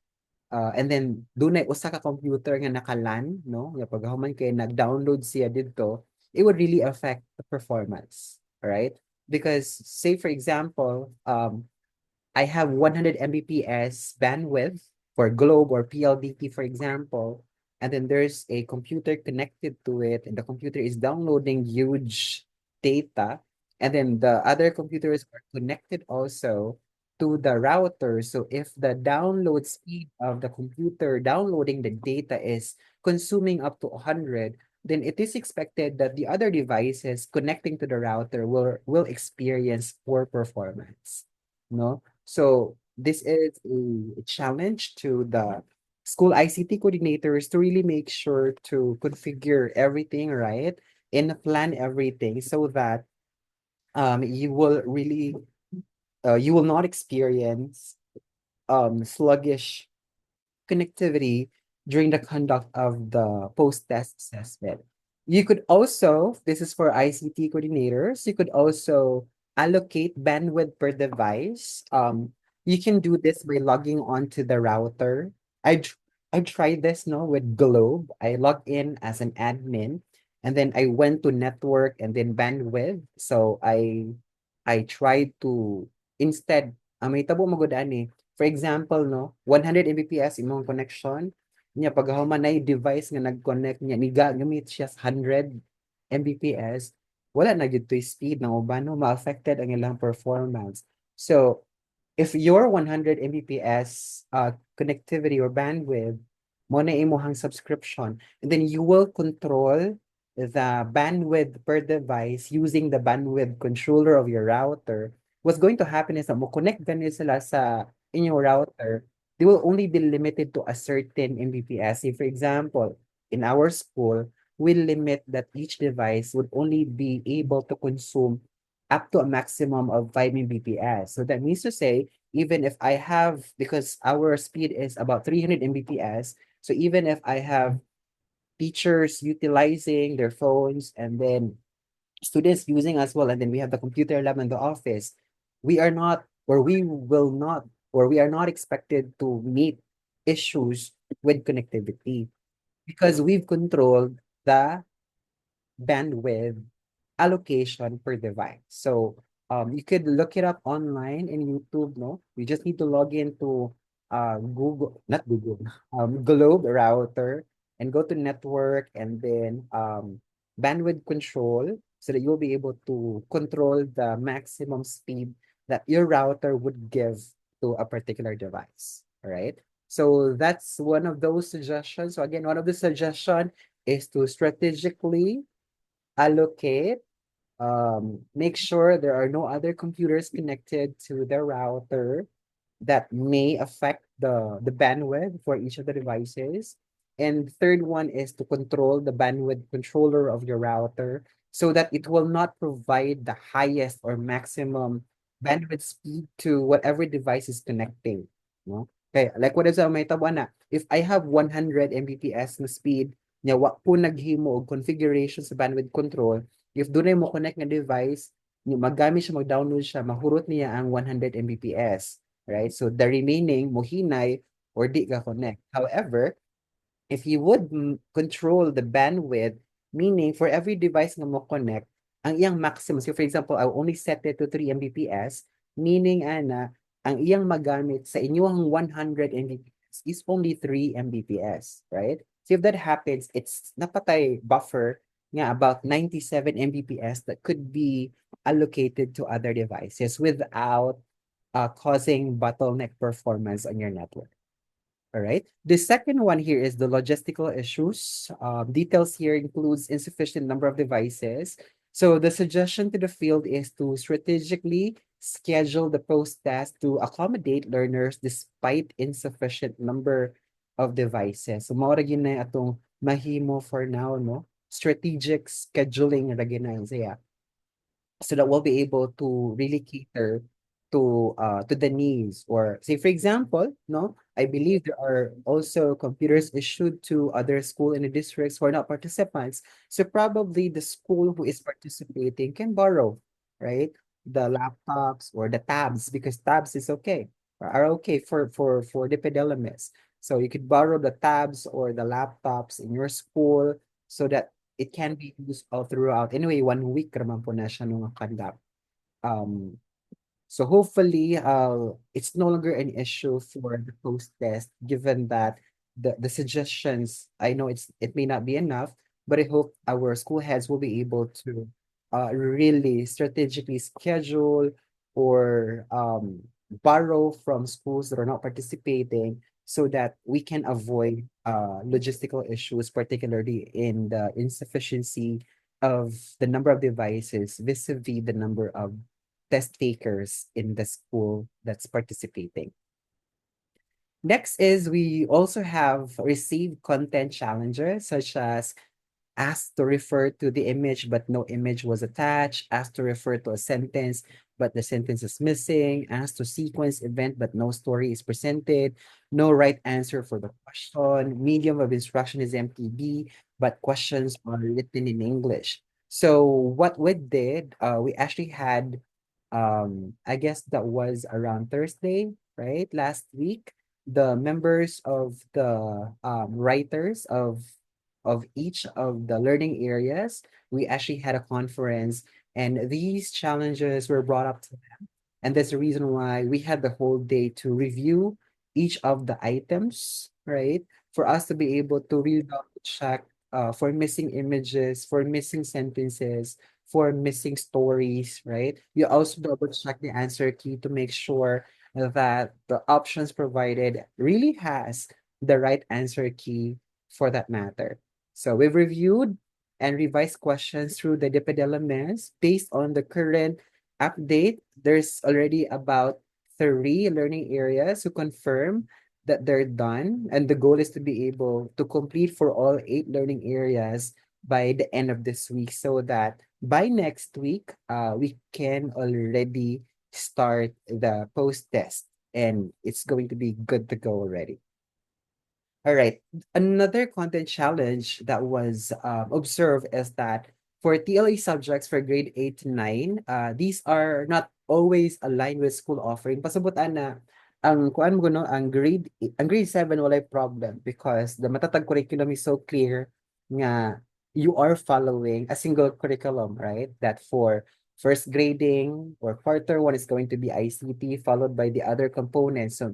[SPEAKER 1] and then dunay usa ka computer nga naka-LAN, no? Nga paghuman kay nag-download siya dito, it would really affect the performance, all right? Because say for example, I have 100 Mbps bandwidth for Globe or PLDT, for example, and then there's a computer connected to it, and the computer is downloading huge data. And then the other computers are connected also to the router. So if the download speed of the computer downloading the data is consuming up to 100, then it is expected that the other devices connecting to the router will experience poor performance. No? So this is a challenge to the school ICT coordinators to really make sure to configure everything right and plan everything so that you will really you will not experience sluggish connectivity during the conduct of the post-test assessment. You could also, this is for ICT coordinators, you could also allocate bandwidth per device. You can do this by logging onto the router. I tried this no with Globe. I logged in as an admin and then I went to network and then bandwidth. So I tried to instead, may tabo magudaan eh. For example, no, 100 Mbps imong connection, niya pag human na device nga nag-connect niya, niga gamit siya sa 100 Mbps, wala na gyud to speed ng uban no, ma-affected ang ilang performance. So, if your 100 Mbps connectivity or bandwidth, mo na imuhang subscription, and then you will control the bandwidth per device using the bandwidth controller of your router. What's going to happen is that mo connect ganun sila sa inyong router, they will only be limited to a certain Mbps. Say, for example, in our school, we limit that each device would only be able to consume up to a maximum of 5 Mbps. So that means to say, even if I have, because our speed is about 300 Mbps, so even if I have teachers utilizing their phones and then students using as well, and then we have the computer lab in the office, we are not, or we will not, or we are not expected to meet issues with connectivity because we've controlled the bandwidth allocation per device. So you could look it up online in YouTube, no? You just need to log into Google, not Google, Globe router and go to network and then bandwidth control so that you'll be able to control the maximum speed that your router would give to a particular device. All right. So that's one of those suggestions. So again, one of the suggestion is to strategically allocate, make sure there are no other computers connected to the router that may affect the bandwidth for each of the devices. And third one is to control the bandwidth controller of your router so that it will not provide the highest or maximum bandwidth speed to whatever device is connecting. No? Okay, like what is may tabo na, if I have 100 Mbps na speed, nya wa po naghimo og configuration sa bandwidth control, if dunay mo connect nga device, magamit siya, mag-download siya, mahurot niya ang 100 Mbps, right? So the remaining mohinay or di ka connect. However, if you would control the bandwidth, meaning for every device nga mo connect, ang iyang maximum, so for example, I will only set it to 3 Mbps, meaning ana, ang iyang magamit sa inyong 100 Mbps is only 3 Mbps, right? So if that happens, it's napatay buffer nga about 97 Mbps that could be allocated to other devices without causing bottleneck performance on your network. All right. The second one here is the logistical issues. Details here includes insufficient number of devices. So the suggestion to the field is to strategically schedule the post-test to accommodate learners despite insufficient number of devices. So mao ra gyud na atong mahimo for now, no? Strategic scheduling ra gyud na siya so that we'll be able to really cater to the needs. Or say for example, no, I believe there are also computers issued to other school in the districts who are not participants, so probably the school who is participating can borrow, right, the laptops or the tabs, because tabs is okay, are okay for the pedalamis. So you could borrow the tabs or the laptops in your school so that it can be used all throughout. Anyway, 1 week raman po na siya nung conduct. So hopefully, it's no longer an issue for the post-test, given that the suggestions, I know it may not be enough, but I hope our school heads will be able to really strategically schedule or borrow from schools that are not participating so that we can avoid logistical issues, particularly in the insufficiency of the number of devices vis-a-vis the number of test takers in the school that's participating. Next is we also have received content challenges such as asked to refer to the image, but no image was attached, asked to refer to a sentence, but the sentence is missing, asked to sequence event, but no story is presented, no right answer for the question, medium of instruction is MTB, but questions are written in English. So what we did, we actually had, I guess that was around Thursday, right? Last week, the members of the writers of each of the learning areas, we actually had a conference and these challenges were brought up to them. And that's the reason why we had the whole day to review each of the items, right? For us to be able to really double check for missing images, for missing sentences, for missing stories, right? We also double check the answer key to make sure that the options provided really has the right answer key for that matter. So we've reviewed and revised questions through the DepEd LMS based on the current update. There's already about 3 learning areas who confirm that they're done, and the goal is to be able to complete for all 8 learning areas by the end of this week so that by next week, we can already start the post test and it's going to be good to go already. All right. Another content challenge that was observed is that for TLE subjects for grade 8 to 9, these are not always aligned with school offering. Pasabutan na, ang kuan mo no, ang grade 7 walay problem because the matatag curriculum is so clear nga you are following a single curriculum, right? That for first grading or quarter 1 is going to be ICT followed by the other components. So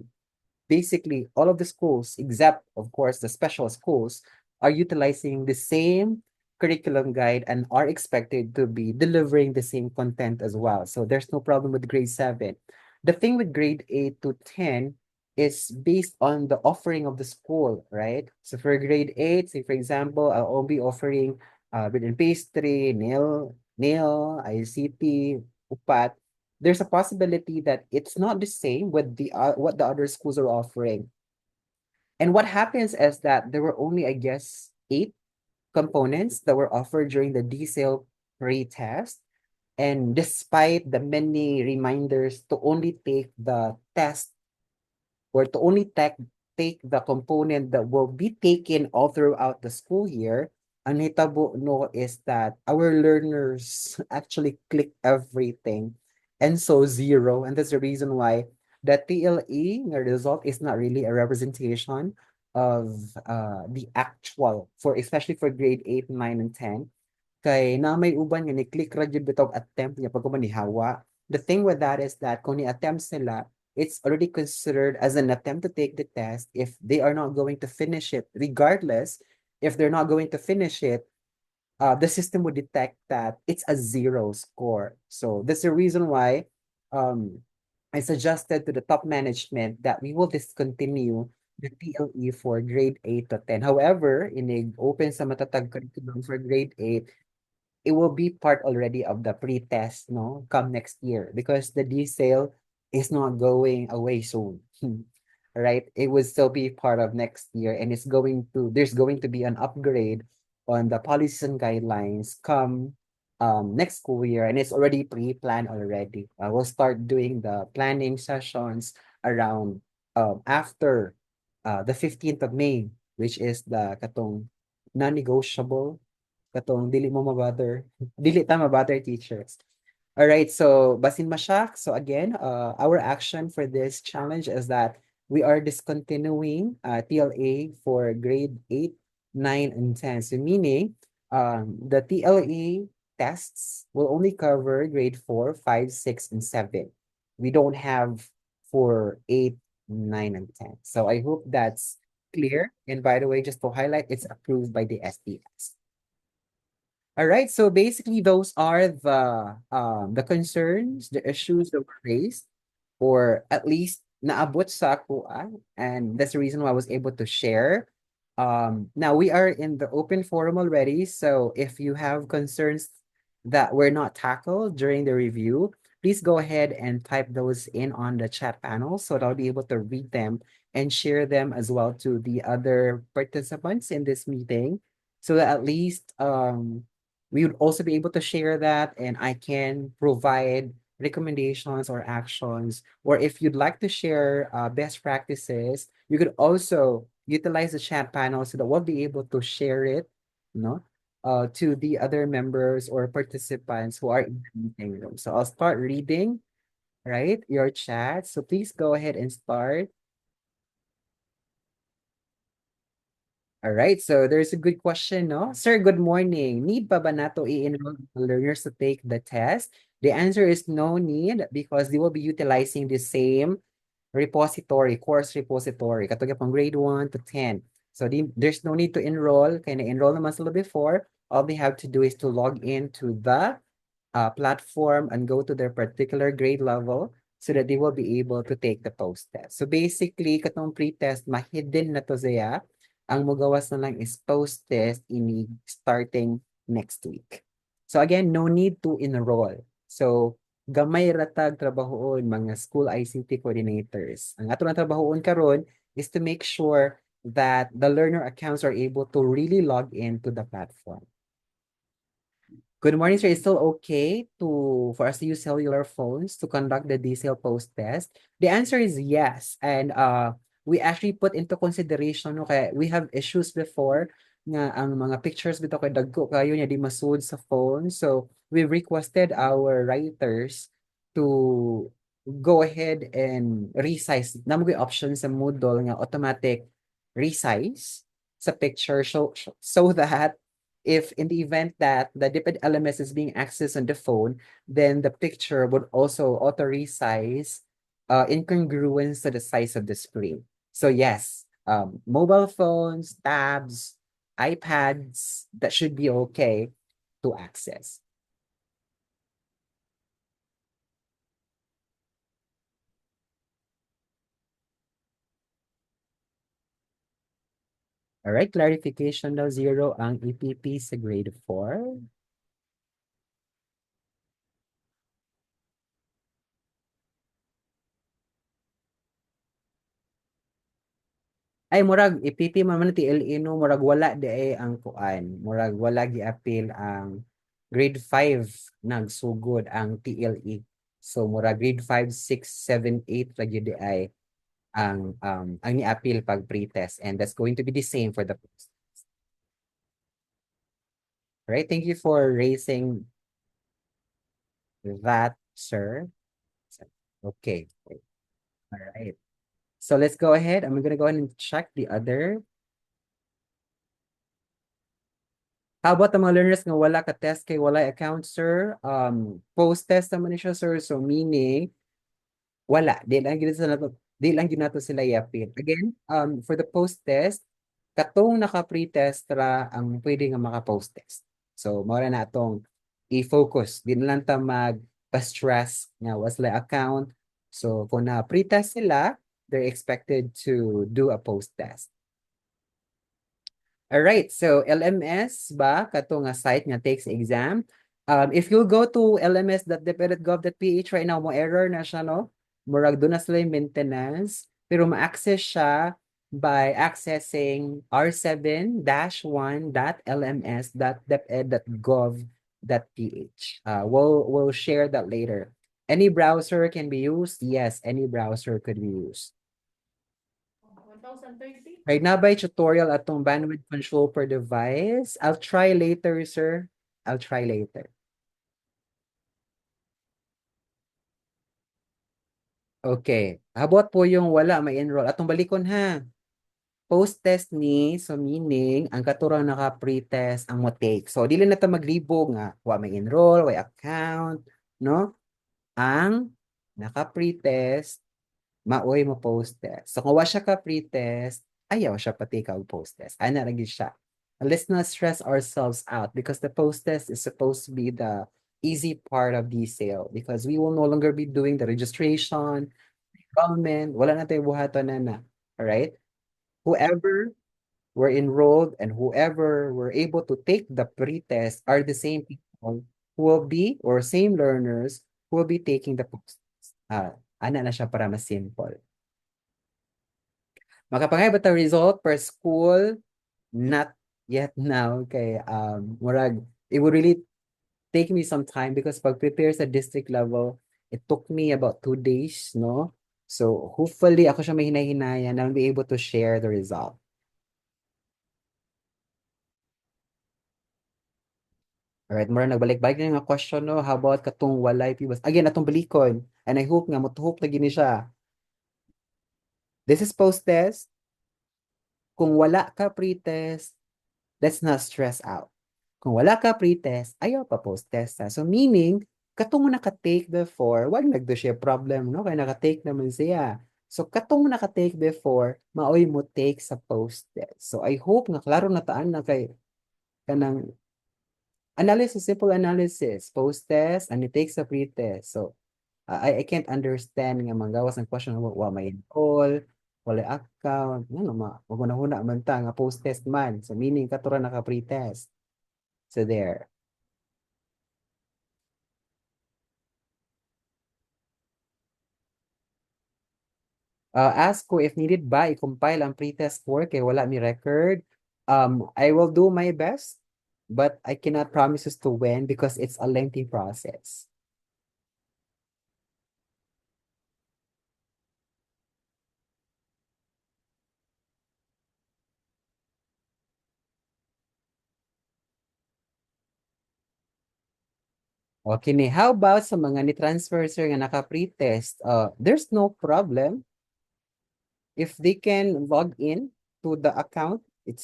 [SPEAKER 1] basically all of the schools, except of course the special schools, are utilizing the same curriculum guide and are expected to be delivering the same content as well. So there's no problem with grade 7. The thing with grade 8 to 10 is based on the offering of the school, right? So for grade 8, say for example, I'll be offering bread and pastry, nail, ICT, upat, there's a possibility that it's not the same with the what the other schools are offering. And what happens is that there were only, I guess, 8 components that were offered during the DSALE pre-test. And despite the many reminders to only take the test or to only take the component that will be taken all throughout the school year, ang hitabo no is that our learners actually click everything and so zero. And that's the reason why the TLE the result is not really a representation of the actual for especially for grade 8, 9, and 10. Kay na may uban nga ni-click ra gyud bitaw attempt niya pag ni hawa. The thing with that is that kung ni-attempt sila, it's already considered as an attempt to take the test if they are not going to finish it. Regardless, if they're not going to finish it, the system would detect that it's a 0 score. So that's the reason why I suggested to the top management that we will discontinue the TLE for grade 8 to 10. However, in a open sa matatag curriculum for grade 8, it will be part already of the pre-test, no, come next year because the DSALE is not going away soon. Right? It will still be part of next year and there's going to be an upgrade on the policies and guidelines come next school year and it's already pre-planned already. We'll start doing the planning sessions around after the 15th of May, which is the katong non-negotiable katong dili mo mabother dili ta mabother teachers. All right, so basin masyak. So again, our action for this challenge is that we are discontinuing TLA for grade 8, 9, and 10. So meaning the TLA tests will only cover grade 4, 5, 6, and 7. We don't have for 8, 9, and 10. So I hope that's clear. And by the way, just to highlight, it's approved by the SDS. All right, so basically those are the concerns, the issues that were raised, or at least naabot sa akuan, and that's the reason why I was able to share. Now we are in the open forum already, so if you have concerns that were not tackled during the review, please go ahead and type those in on the chat panel so that I'll be able to read them and share them as well to the other participants in this meeting, so that at least we would also be able to share that, and I can provide recommendations or actions. Or if you'd like to share best practices, you could also utilize the chat panel so that we'll be able to share it, no, to the other members or participants who are in the meeting room. So I'll start reading, right, your chat. So please go ahead and start. All right, so there's a good question, no? Sir, good morning. Need pa ba nato i-enroll the learners to take the test? The answer is no need because they will be utilizing the same repository, course repository, katulad pang grade 1 to 10. So there's no need to enroll. Kaya na-enroll naman sila before. All they have to do is to log into the platform and go to their particular grade level so that they will be able to take the post-test. So basically, katong pre-test, ma-hidden na to siya. Ang magawas na lang is post-test ini starting next week. So again, no need to enroll. So gamay ratag trabahoon mga school ICT coordinators. Ang ato na trabahoon karon is to make sure that the learner accounts are able to really log into the platform. Good morning, sir. Is still okay for us to use cellular phones to conduct the DSALE post test? The answer is yes. And we actually put into consideration, okay, we have issues before nga ang mga pictures bito kay dagko kayo niya di masud sa phone. So we requested our writers to go ahead and resize. Namo gyud option sa Moodle nga automatic resize sa picture so that if in the event that the DepEd LMS is being accessed on the phone, then the picture would also auto resize in congruence to the size of the screen. So yes, mobile phones, tabs, iPads, that should be okay to access. All right, clarification daw 0 ang EPP sa grade 4. Ay murag EPP man TLE no, murag wala di ay ang kuan. Murag wala gi-appeal ang grade 5 nagsugod ang TLE. So murag grade 5, 6, 7, 8 lagi di ay ang ni-appeal pag pre-test, and that's going to be the same for the post. Right, thank you for raising that, sir. Okay. All right. So let's go ahead. I'm gonna go ahead and check the other. How about the mga learners nga wala ka test kay wala account, sir? Post-test naman ni siya, sir. So meaning, wala. Di lang gyud nato sila i-appeal. Again, for the post-test, katong naka-pre-test ra ang pwede nga maka-post-test. So, mawala na atong i-focus. Di na lang ta mag-stress nga was la account. So, kung na pre-test sila, they're expected to do a post-test. All right, so LMS ba kato nga site nga takes exam? If you go to lms.deped.gov.ph right now, mo error na siya, no? Murag doon na sila yung maintenance, pero ma-access siya by accessing r7-1.lms.deped.gov.ph. We'll share that later. Any browser can be used? Yes, any browser could be used.
[SPEAKER 6] 1,030.
[SPEAKER 1] Right now by tutorial atong bandwidth control per device. I'll try later, sir. I'll try later. Okay. Habot po yung wala may enroll. Atong balikon ha. Post-test ni, so meaning, ang katurang naka-pre-test ang mo-take. So, dili na ito maglibo nga, wa may enroll, wa account, no? Ang naka-pre-test, maoy mo post-test. So, kung wa siya ka pre-test, ayaw siya pati ka post-test. Ana lagi siya. let's not stress ourselves out because the post-test is supposed to be the easy part of the sale because we will no longer be doing the registration, enrollment, wala na tayong buhaton na. All right? Whoever were enrolled and whoever were able to take the pre-test are the same people who will be, or same learners who will be taking the post-test. Ana na siya para mas simple. Makapangay ba ta result per school? Not yet now. Okay. Murag, it would really take me some time because pag prepare sa district level, it took me about 2 days, no? So hopefully ako siya may hinay-hinayan and I'll be able to share the result. Alright, mura nagbalik-balik na nga question, no? How about katong walay pibas? Again, atong balikon. And I hope nga, hope na gini siya. This is post-test. Kung wala ka pre-test, let's not stress out. Kung wala ka pre-test, ayaw pa post-test. So meaning, katong mo naka-take before, wag nagdo siya problem, no? Kaya naka-take naman siya. So katong mo naka-take before, maoy mo take sa post-test. So I hope nga klaro na taan na kay kanang analysis, simple analysis, post-test, and it takes a pre-test. So I can't understand nga manggawas ng question wa may enroll, wala account, ano wag mo na huna man ta nga post-test man. So meaning katura naka pre-test. So there. Ask ko if needed ba i-compile ang pre-test work kay wala mi record. I will do my best, but I cannot promise as to when because it's a lengthy process. Okay ni, how about sa mga ni-transfer sir nga naka-pre-test? There's no problem. If they can log in to the account, it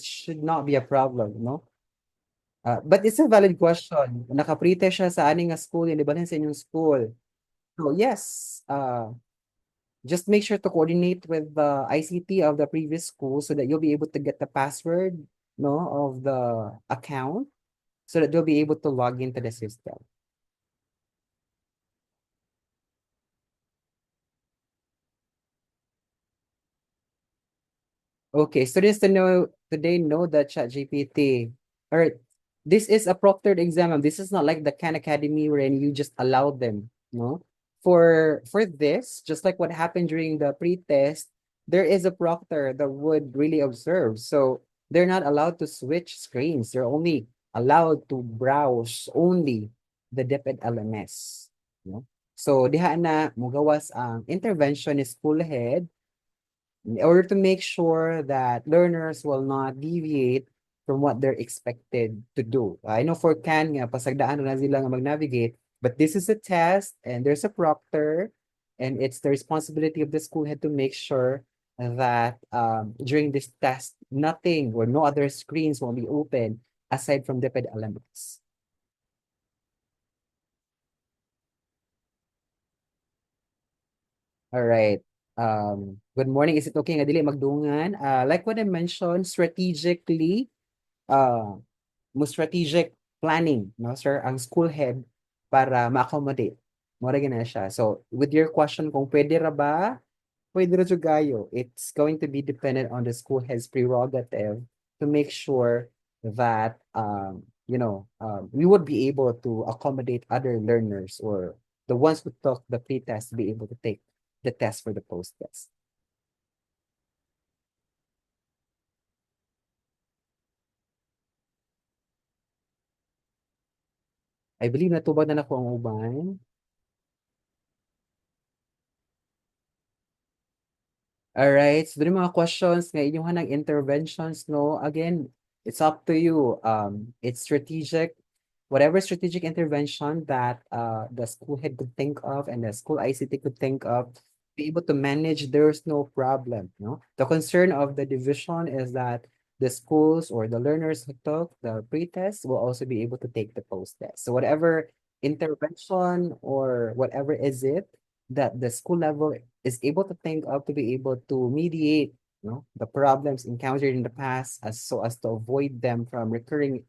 [SPEAKER 1] should not be a problem, no? But it's a valid question. Naka-pre-test siya sa aning nga school, hindi ba sa inyong school? So yes, just make sure to coordinate with the ICT of the previous school so that you'll be able to get the password, no, of the account so that they'll be able to log into the system. Okay, students today know that ChatGPT, or this is a proctored exam. This is not like the Khan Academy wherein you just allow them, no? For this, just like what happened during the pre-test, there is a proctor that would really observe. So they're not allowed to switch screens. They're only allowed to browse only the DepEd LMS. No? So diha na mugawas ang intervention ni school head in order to make sure that learners will not deviate from what they're expected to do. I know for Can nga, pasagdaan na sila nga mag-navigate, but this is a test and there's a proctor and it's the responsibility of the school head to make sure that during this test, nothing or no other screens will be open aside from DepEd elements. All right. Good morning. Is it okay nga dili magdungan? Like what I mentioned, strategically, mo strategic planning, no, sir, ang school head para ma-accommodate. Mora gina siya. So, with your question kung pwede ra ba, pwede ra jud gayo. It's going to be dependent on the school head's prerogative to make sure that we would be able to accommodate other learners or the ones who took the pre-test to be able to take the test for the post-test. I believe natubag na nako ang uban. Alright, so dun yung mga questions nga inyong hanang interventions, no? Again, it's up to you. It's strategic. Whatever strategic intervention that the school head could think of and the school ICT could think of, be able to manage, there's no problem, no? The concern of the division is that the schools or the learners who took the pre-test will also be able to take the post-test. So whatever intervention or whatever is it that the school level is able to think of to be able to mediate no, the problems encountered in the past as to avoid them from recurring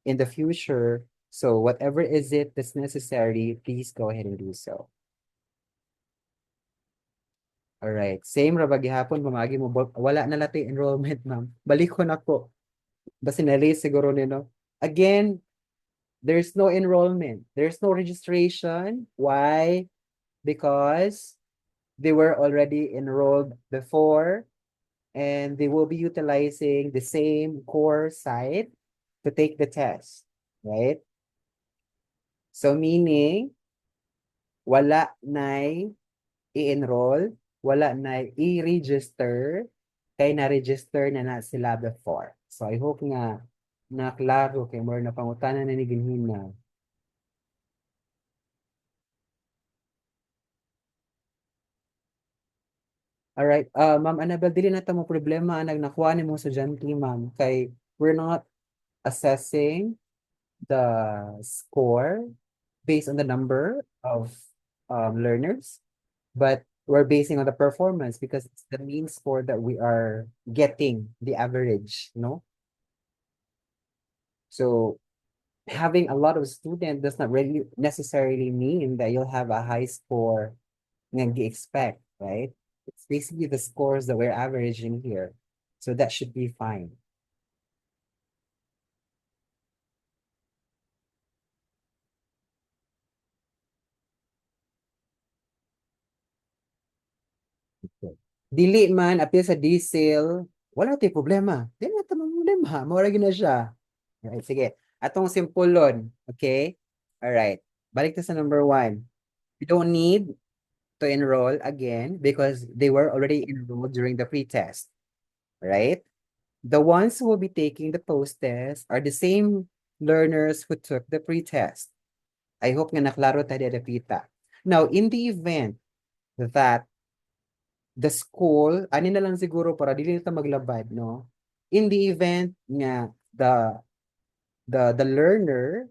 [SPEAKER 1] in the future. So whatever is it that's necessary, please go ahead and do so. All right. Same ra ba gihapon pamagi mo wala na lati enrollment, ma'am. Balikon ako. Basta na-raise siguro nino. Again, there's no enrollment. There's no registration. Why? Because they were already enrolled before and they will be utilizing the same core site to take the test, right? So meaning, wala na i-enroll, wala na i-register, kay na-register na sila before. So I hope nga naklaro kay more na pangutanan na ni ginhina. Alright, Ma'am Annabel, dili na ta mo problema ang nakuha ni mong estudyante, ma'am, kay we're not assessing the score based on the number of learners, but we're basing on the performance because it's the mean score that we are getting, the average, no? So having a lot of students does not really necessarily mean that you'll have a high score nga gi-expect, right? It's basically the scores that we're averaging here. So that should be fine. Okay. Dili man apil sa DSALE, wala tayo problema. Dili na tayo problema. Mawala na siya. Alright, sige. Atong simpulon. Okay? Alright. Balik to sa number 1. You don't need to enroll again because they were already enrolled during the pre-test. Right? The ones who will be taking the post-test are the same learners who took the pre-test. I hope nga naklaro tayo dapita. Now, in the event that the school, ani na lang siguro para dili na maglabad, no? In the event nga the learner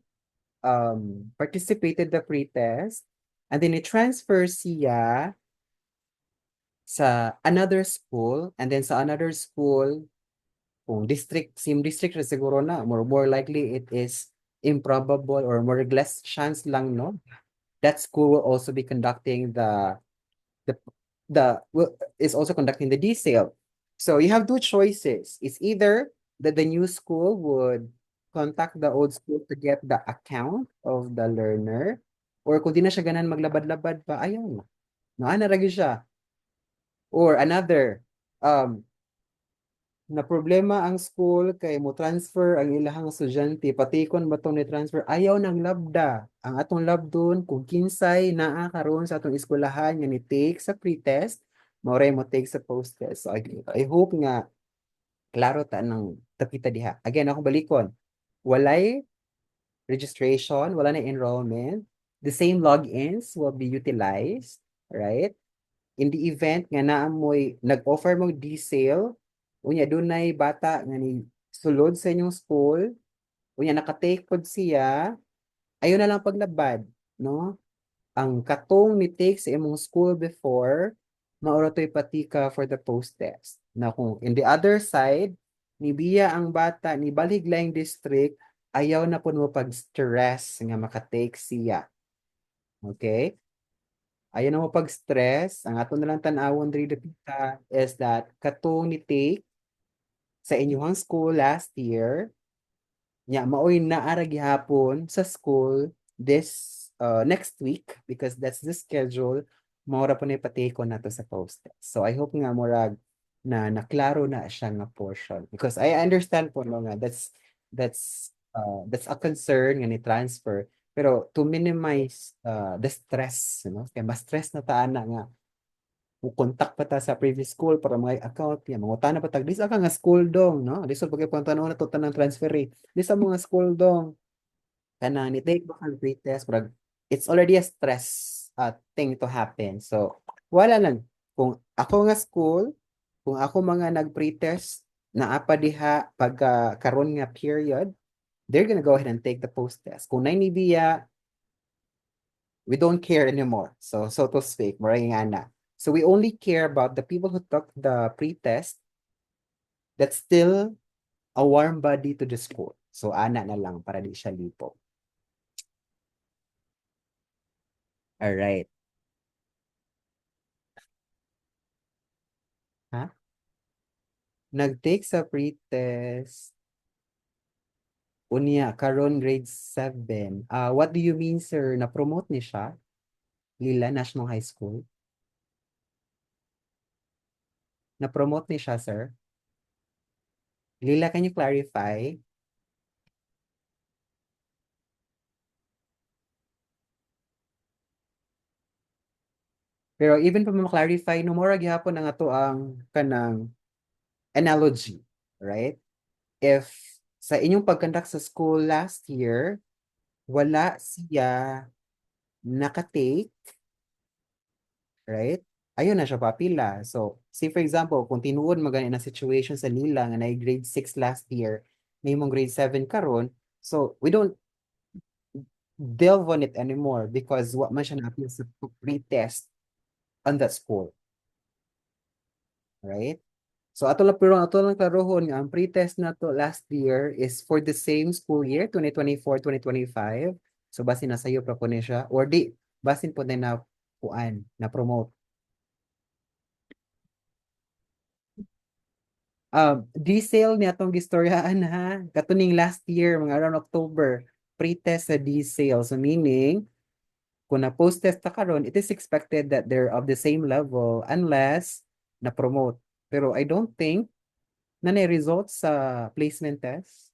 [SPEAKER 1] participated the pre-test and then it transfers siya sa another school and then sa another school kung same district na siguro na, more likely it is improbable or more less chance lang, no? That school will also be conducting is also conducting the DSALE. So you have two choices. It's either that the new school would contact the old school to get the account of the learner, or kung di na siya ganan maglabad-labad pa, ayaw na. No, ana ra gyud siya. Or another, na problema ang school kay mo transfer ang ilahang estudyante pati kon ba ni transfer ayaw nang labda ang atong labdon kung kinsay naa karon sa atong eskwelahan nga ni take sa pre-test mao mo take sa post-test. So I hope nga klaro ta nang tapita diha. Again ako balikon, walay registration, wala na enrollment, the same logins will be utilized, right? In the event nga naa mo'y nag-offer mong DSALE, unya dunay bata nga ni sulod sa inyong school, unya nakatake pod siya, ayon na lang paglabad, no? Ang katong ni take sa imong school before, maura to'y patika for the post-test. Na kung in the other side, nibiya ang bata, ni baliglayang district, ayaw na po mo pag-stress nga makatake siya. Okay? Ayaw na mo pag-stress, ang ato na lang tanawon diri dapita is that katong ni take sa inyong school last year, nya maoy naara gihapon sa school this next week because that's the schedule, maura po na ipatiko nato sa post-test. So I hope nga murag na naklaro na siya nga portion because I understand po no nga that's a concern nga ni transfer. Pero to minimize the stress, you know, kaya mas stress na taan na nga contact pa ta sa previous school para mga account yan, mga pa tag, dis ka nga school dong, no? Dis pag pantanong na to tanang transfer rate. Dis mga school dong. Kanang ni take ba ang pre-test, pero it's already a stress thing to happen. So, wala lang. Kung ako nga school, kung ako mga nag-pre-test na apa diha pag karon nga period, they're gonna go ahead and take the post-test. Kung nainibiya, we don't care anymore. So to speak, maray nga na. So we only care about the people who took the pre-test that's still a warm body to the school. So ana na lang para di siya lipo. All right. Ha? Nag-take sa pre-test. Unya, karon grade 7. What do you mean, sir? Na-promote ni siya? Lila National High School? Na-promote ni siya, sir? Lila, can you clarify? Pero even pa ma-clarify, no more gyapon ang ato ang kanang analogy, right? If sa inyong pag-conduct sa school last year, wala siya nakatake, right? Ayun na siya papila. So, say for example, kung tinuod magani na situation sa nila nga na grade 6 last year, may mong grade 7 karon, so we don't delve on it anymore because what man siya na-appeal sa pre-test on that school, right? So ato lang klarohon nga ang pre-test na to last year is for the same school year 2024-2025. So basin na sayo pra po ni siya or di basin po na kuan na promote. DSALE niya tong gistoryaan ha. Katuning last year mga around October pre-test sa DSALE. So meaning kung na post-test ta karon, it is expected that they're of the same level unless na promote. Pero I don't think na results sa placement test.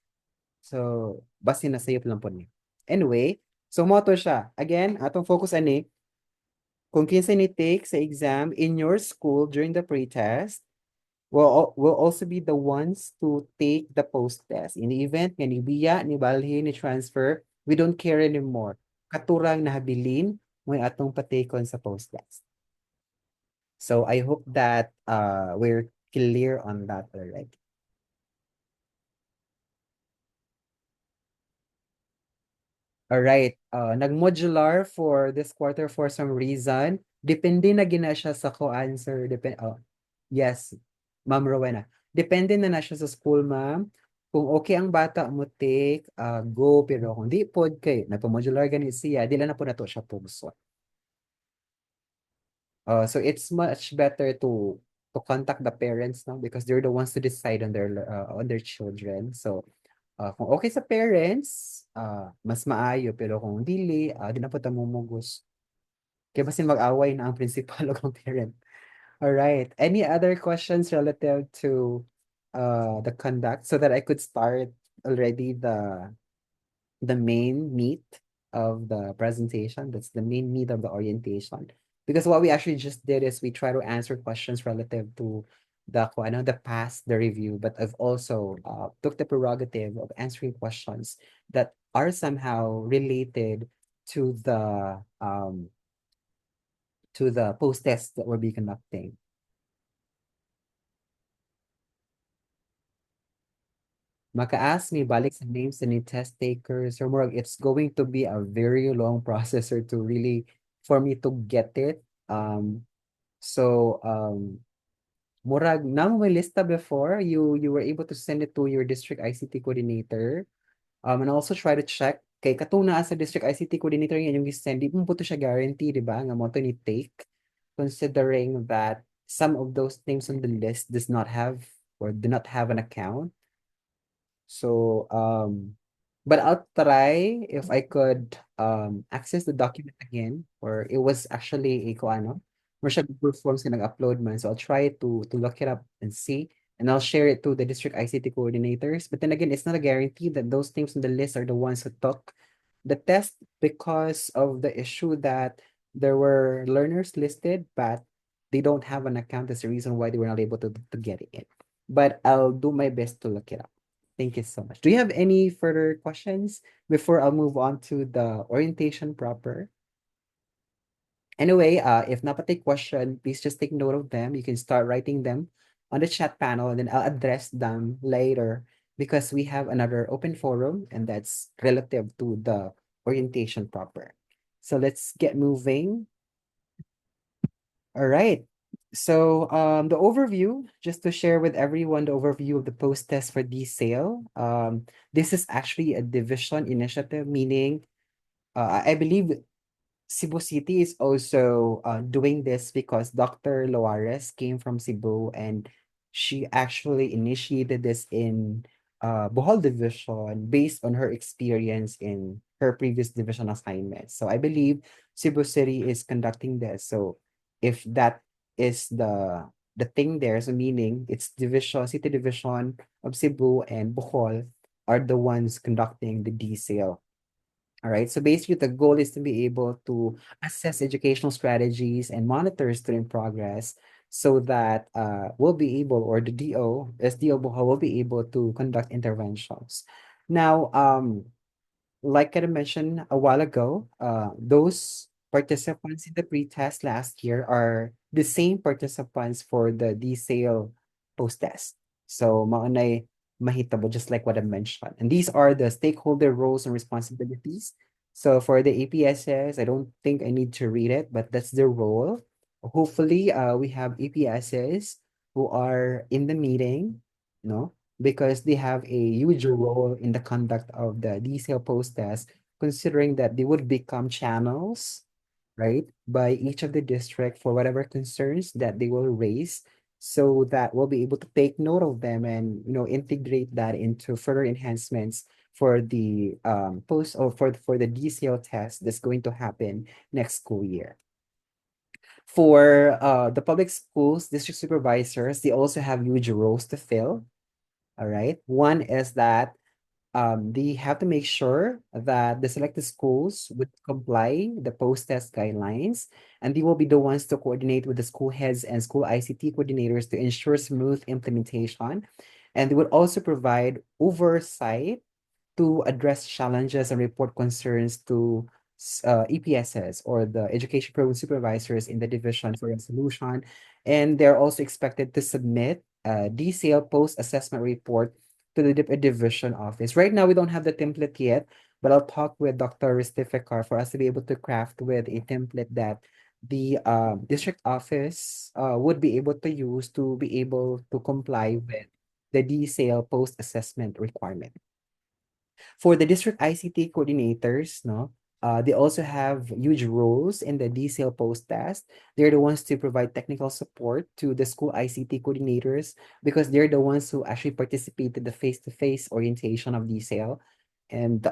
[SPEAKER 1] So, basta nasayop lang po niya. Anyway, so mo to siya. Again, atong focus ani, kung kinsa ni take sa exam in your school during the pre-test, will also be the ones to take the post-test. In the event nga ni biya, ni balhin, ni transfer, we don't care anymore. Katurang nahabilin, may atong patikon sa post-test. So, I hope that we're clear on that already. All right. Nag-modular for this quarter for some reason. Depende na gina siya sa co-answer. Yes, Ma'am Rowena. Depende na siya sa school, ma'am. Kung okay ang bata mo take, go. Pero kung di pod kay, nagpa-modular gani siya, di lang na po na to siya pugso. So it's much better to contact the parents now because they're the ones to decide on their children. So kung okay sa parents, mas maayo. Pero kung dili, di na po ta mumugos. Kaya basin mag-away na ang principal o ang parent. Alright. Any other questions relative to the conduct so that I could start already the main meat of the presentation? That's the main meat of the orientation. Because what we actually just did is we try to answer questions relative to the past, the review, but I've also took the prerogative of answering questions that are somehow related to the post test that we'll be conducting. Maka-ask me balik sa names ni test takers or more, it's going to be a very long processor to really for me to get it. Murag namo may lista before you were able to send it to your district ICT coordinator. And also try to check kay katong naa sa district ICT coordinator nga yung send di mo po to siya guarantee, di ba? Nga mo to ni take considering that some of those names on the list does not have or do not have an account. So, but I'll try if I could access the document again, or it was actually a ano, or siya Google Forms ka nag-upload man. So I'll try to look it up and see, and I'll share it to the district ICT coordinators. But then again, it's not a guarantee that those names on the list are the ones who took the test because of the issue that there were learners listed, but they don't have an account. That's the reason why they were not able to get it in. But I'll do my best to look it up. Thank you so much. Do you have any further questions before I'll move on to the orientation proper? Anyway, if napatay question, please just take note of them. You can start writing them on the chat panel and then I'll address them later because we have another open forum and that's relative to the orientation proper. So let's get moving. All right. The overview, just to share with everyone the overview of the post-test for DSALE. This is actually a division initiative, meaning I believe Cebu City is also doing this because Dr. Loares came from Cebu and she actually initiated this in Bohol Division based on her experience in her previous division assignment. So I believe Cebu City is conducting this. So if that is the thing there, so meaning it's division, city division of Cebu and Bohol are the ones conducting the DSALE. All right. So basically, the goal is to be able to assess educational strategies and monitor student progress so that we'll be able, or the SDO Bohol will be able to conduct interventions. Now, like I mentioned a while ago, those participants in the pre-test last year are the same participants for the DSALE post-test. So maunay mahitabo, just like what I mentioned. And these are the stakeholder roles and responsibilities. So for the APSs, I don't think I need to read it, but that's their role. Hopefully, we have APSs who are in the meeting, no? Because they have a huge role in the conduct of the DSALE post test, considering that they would become channels, right, by each of the district for whatever concerns that they will raise, so that we'll be able to take note of them and integrate that into further enhancements for the post or for the DCL test that's going to happen next school year. For the public schools district supervisors, they also have huge roles to fill. All right. One is that they have to make sure that the selected schools would comply the post-test guidelines, and they will be the ones to coordinate with the school heads and school ICT coordinators to ensure smooth implementation. And they would also provide oversight to address challenges and report concerns to EPSs, or the education program supervisors in the division for resolution. And they're also expected to submit a DSALE post-assessment report to the division office. Right now, we don't have the template yet, but I'll talk with Dr. Ristifikar for us to be able to craft with a template that the district office would be able to use to be able to comply with the DSALE post-assessment requirement. For the district ICT coordinators, no, they also have huge roles in the DSALE post test. They're the ones to provide technical support to the school ICT coordinators because they're the ones who actually participate in the face-to-face orientation of DSALE. And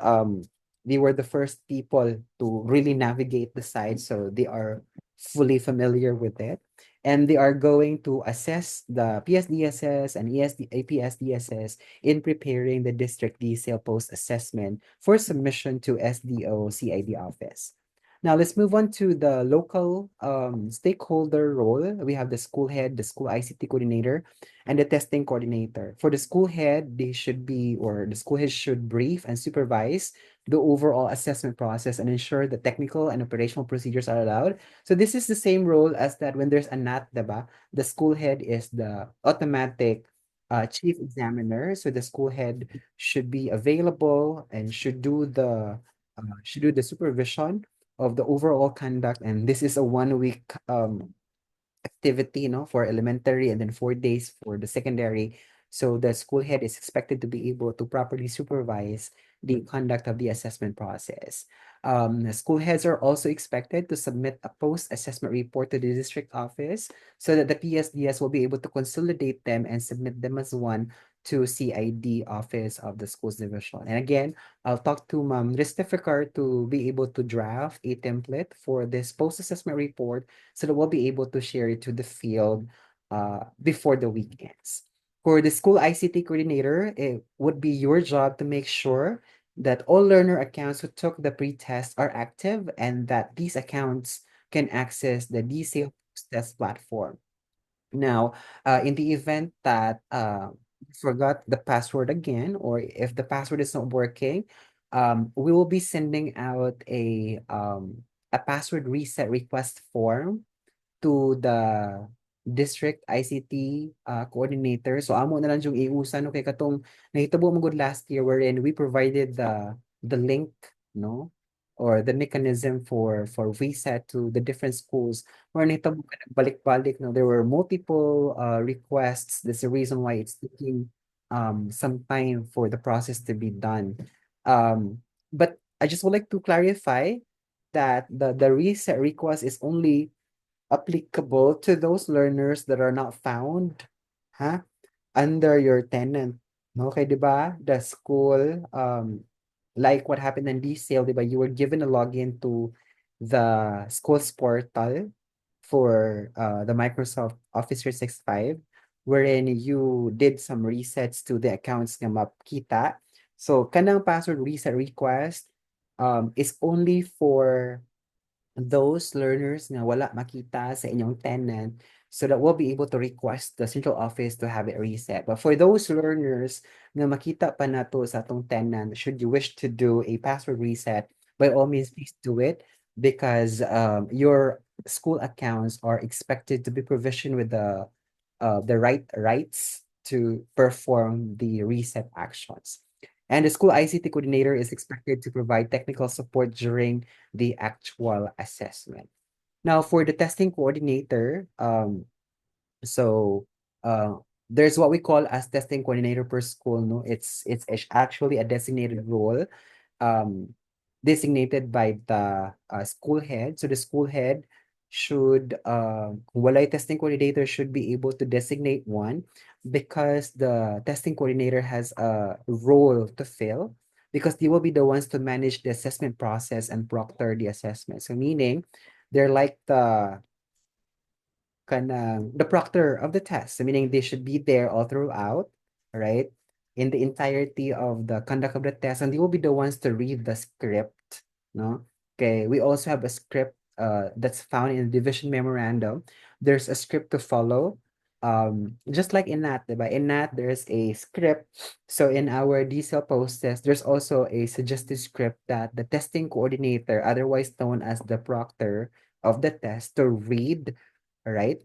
[SPEAKER 1] they were the first people to really navigate the site, so they are fully familiar with it. And they are going to assess the PSDSS and APSDSS in preparing the district DSALE post assessment for submission to SDO CID office. Now let's move on to the local stakeholder role. We have the school head, the school ICT coordinator, and the testing coordinator. For the school head, they should be, or the school head should brief and supervise the overall assessment process and ensure the technical and operational procedures are allowed. So this is the same role as that when there's a NAT, diba? The school head is the automatic chief examiner. So the school head should be available and should do the supervision of the overall conduct. And this is a 1 week activity, for elementary, and then 4 days for the secondary. So the school head is expected to be able to properly supervise the conduct of the assessment process. The school heads are also expected to submit a post-assessment report to the district office so that the PSDS will be able to consolidate them and submit them as one to CID office of the schools division. And again, I'll talk to Ma'am Ristifikar to be able to draft a template for this post-assessment report so that we'll be able to share it to the field before the weekends. For the school ICT coordinator, it would be your job to make sure that all learner accounts who took the pre-test are active and that these accounts can access the DSALE test platform. Now, in the event that you forgot the password again, or if the password is not working, we will be sending out a password reset request form to the district ICT coordinator. So amo na lang yung iusan no kay katong nahitabo mo gud last year wherein we provided the link, no, or the mechanism for reset to the different schools where nito balik-balik, no, there were multiple requests. That's the reason why it's taking some time for the process to be done. But I just would like to clarify that the reset request is only applicable to those learners that are not found, huh, under your tenant. No, okay, di ba? The school, like what happened in DSALE, di ba? You were given a login to the school's portal for the Microsoft Office 365, wherein you did some resets to the accounts nga makita. So, kanang password reset request is only for those learners na wala makita sa inyong tenant so that we'll be able to request the central office to have it reset. But for those learners na makita pa na to sa atong tenant, should you wish to do a password reset, by all means, please do it because your school accounts are expected to be provisioned with the right rights to perform the reset actions. And the school ICT coordinator is expected to provide technical support during the actual assessment. Now, for the testing coordinator, so there's what we call as testing coordinator per school. No, it's actually a designated role, um, designated by the school head. So the school head should, kung walay testing coordinator, should be able to designate one because the testing coordinator has a role to fill because they will be the ones to manage the assessment process and proctor the assessment. So meaning they're like the proctor of the test, so meaning they should be there all throughout, right? In the entirety of the conduct of the test, and they will be the ones to read the script, no? Okay, we also have a script that's found in the division memorandum. There's a script to follow. Just like in NAT, diba? In NAT, there's a script. So in our DSALE post test, there's also a suggested script that the testing coordinator, otherwise known as the proctor of the test, to read, right,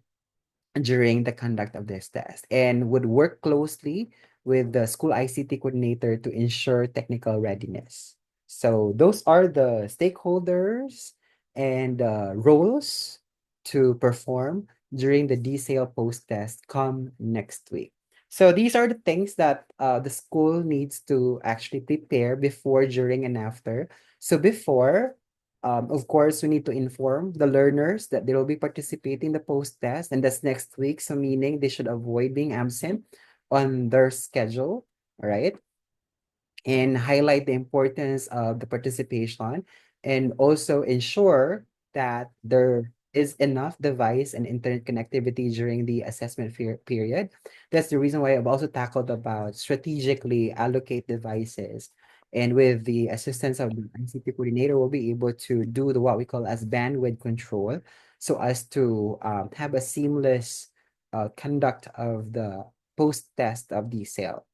[SPEAKER 1] during the conduct of this test and would work closely with the school ICT coordinator to ensure technical readiness. So those are the stakeholders and roles to perform during the DSALE post-test come next week. So these are the things that the school needs to actually prepare before, during, and after. So before, of course, we need to inform the learners that they will be participating in the post-test, and that's next week. So meaning they should avoid being absent on their schedule, all right? And highlight the importance of the participation and also ensure that there is enough device and internet connectivity during the assessment period. That's the reason why I've also tackled about strategically allocate devices. And with the assistance of the ICT coordinator, we'll be able to do what we call as bandwidth control so as to have a seamless conduct of the post-test of the sale.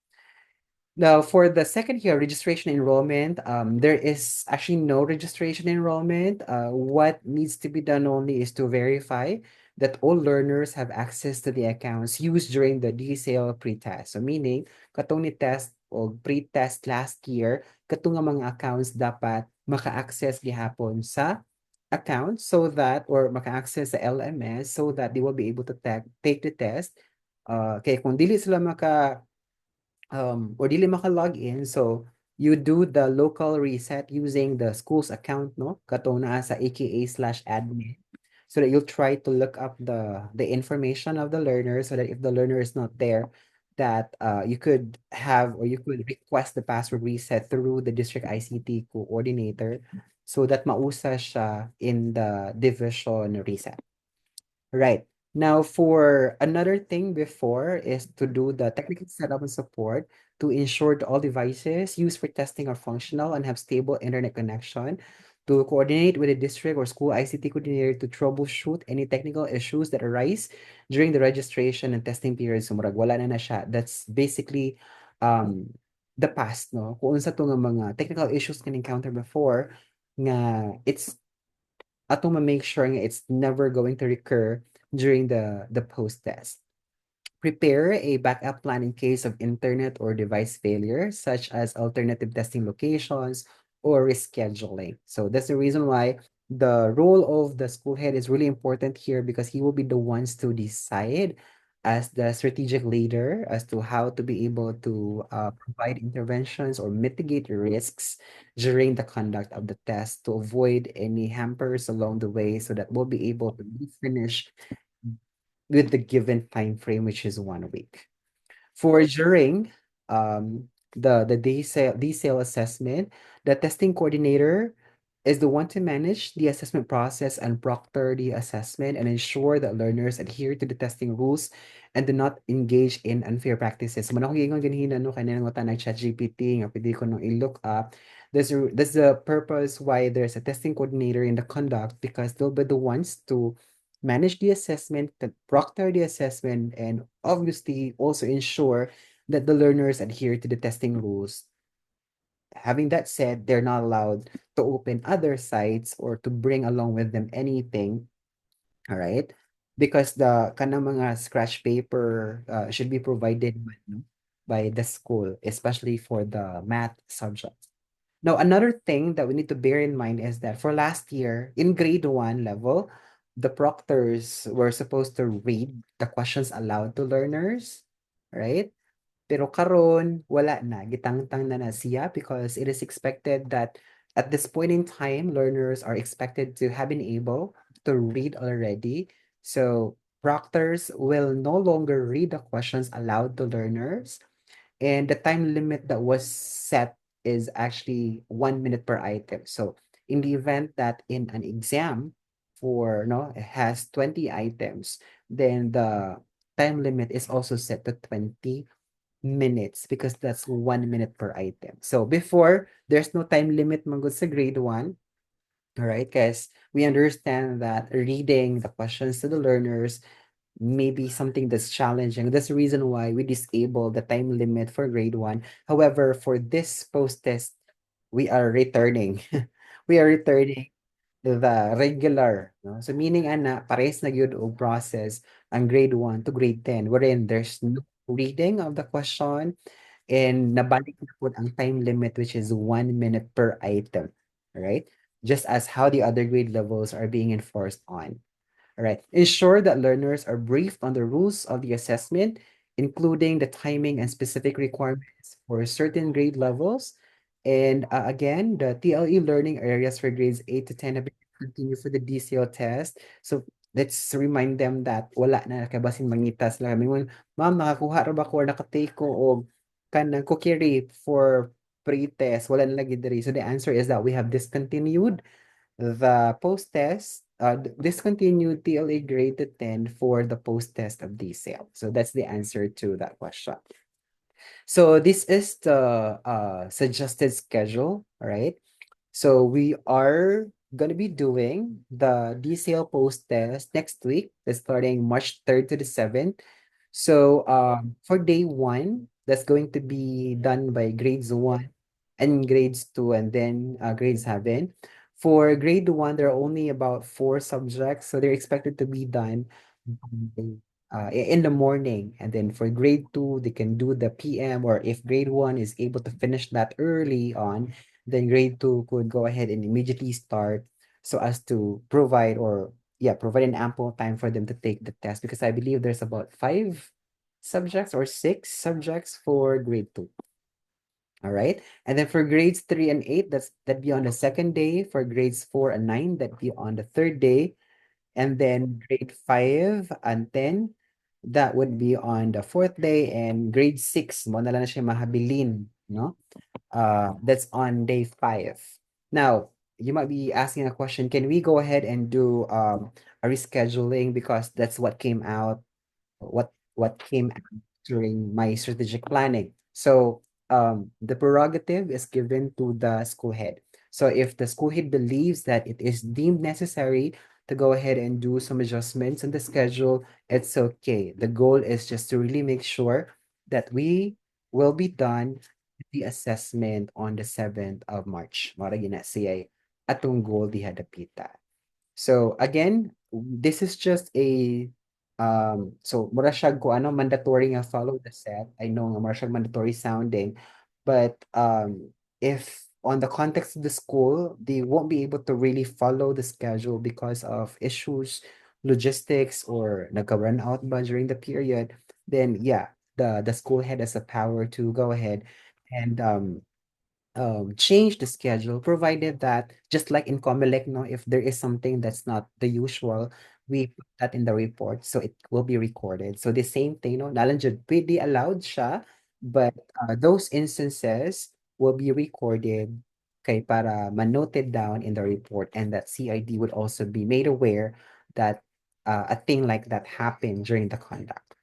[SPEAKER 1] Now, for the second year registration enrollment, there is actually no registration enrollment. What needs to be done only is to verify that all learners have access to the accounts used during the DSALE pre-test. So meaning, katong ni test o pre-test last year, katong nga mga accounts dapat maka-access gihapon sa account so that, or maka-access sa LMS so that they will be able to take the test. Kaya kung dili sila or dili maka-log in, so you do the local reset using the school's account, no? Katong naa sa aka/admin. So that you'll try to look up the information of the learner so that if the learner is not there, that you could have or you could request the password reset through the district ICT coordinator so that mausa siya in the division reset. Right. Now, for another thing before is to do the technical setup and support to ensure that all devices used for testing are functional and have stable internet connection, to coordinate with the district or school ICT coordinator to troubleshoot any technical issues that arise during the registration and testing period. So, murag wala na siya. That's basically the past, no? Kung unsa to nga mga technical issues can encounter before, nga it's ato ma-make sure nga it's never going to recur during the post-test. Prepare a backup plan in case of internet or device failure, such as alternative testing locations or rescheduling. So that's the reason why the role of the school head is really important here, because he will be the ones to decide as the strategic leader as to how to be able to provide interventions or mitigate risks during the conduct of the test to avoid any hampers along the way, so that we'll be able to finish with the given time frame, which is 1 week. For during the DSALE assessment, the testing coordinator is the one to manage the assessment process and proctor the assessment and ensure that learners adhere to the testing rules and do not engage in unfair practices. Muna kung gingon ganina no kanina ngo tanay ChatGPT nga pwede ko nung i-look up. There's the purpose why there's a testing coordinator in the conduct, because they'll be the ones to manage the assessment, to proctor the assessment, and obviously also ensure that the learners adhere to the testing rules. Having that said, they're not allowed to open other sites or to bring along with them anything, all right? Because the kanang mga scratch paper should be provided by the school, especially for the math subject. Now, another thing that we need to bear in mind is that for last year, in grade 1 level, the proctors were supposed to read the questions aloud to learners, right? Pero karon, wala na. Gitangtang na siya, because it is expected that at this point in time, learners are expected to have been able to read already. So proctors will no longer read the questions aloud to learners, and the time limit that was set is actually 1 minute per item. So in the event that in an exam for no it has 20 items, then the time limit is also set to 20 minutes, because that's 1 minute per item. So before, there's no time limit mangod sa grade 1. All right, because we understand that reading the questions to the learners maybe something that's challenging. That's the reason why we disable the time limit for grade 1. However, for this post-test, we are returning. We are returning the regular. No? So meaning ana, pares na gyud og process ang grade 1 to grade 10, wherein there's no reading of the question and nabalik na po ang time limit, which is 1 minute per item. Right? Just as how the other grade levels are being enforced on. All right. Ensure that learners are briefed on the rules of the assessment, including the timing and specific requirements for certain grade levels. And again, the TLE learning areas for grades 8 to 10 have been continued for the DCL test. So let's remind them that wala na kabasin mangitas lang. Mingon, ma'am, nakakuha ra ba ko or nakatake ko o kanang kukiri for pre-test? Wala na lagi diri. So the answer is that we have discontinued the post-test, discontinued TLA grade to 10 for the post-test of DSALE. So that's the answer to that question. So this is the suggested schedule, all right? So we are going to be doing the DSALE post-test next week, starting March 3rd to the 7th. So for day 1, that's going to be done by grades 1 and grades 2, and then grade 7. For grade 1, there are only about 4 subjects, so they're expected to be done in the morning. And then for grade 2, they can do the PM, or if grade 1 is able to finish that early on, then grade 2 could go ahead and immediately start, so as to provide, or yeah, provide an ample time for them to take the test, because I believe there's about 5 subjects or 6 subjects for grade 2. All right. And then for grades 3 and 8, that'd be on the second day. For grades 4 and 9, that'd be on the third day. And then grade 5 and 10, that would be on the fourth day. And grade 6, mo na lang na siya mahabilin, no? That's on day 5. Now, you might be asking a question, can we go ahead and do a rescheduling, because that's what came out, what came out during my strategic planning. So the prerogative is given to the school head. So if the school head believes that it is deemed necessary to go ahead and do some adjustments in the schedule, it's okay. The goal is just to really make sure that we will be done with the assessment on the 7th of March. Mara gina siya atong goal diha dapita. So again, this is just a so mura siya ko ano mandatory nga follow the set. I know nga mura siya mandatory sounding, but if on the context of the school, they won't be able to really follow the schedule because of issues, logistics, or nag-run out ba during the period, then yeah, the school head has a power to go ahead and change the schedule, provided that just like in Comelec, no, if there is something that's not the usual, we put that in the report so it will be recorded. So the same thing, no, nalanjud, pwede allowed siya, but those instances will be recorded, okay, para ma-noted down in the report, and that CID would also be made aware that a thing like that happened during the conduct.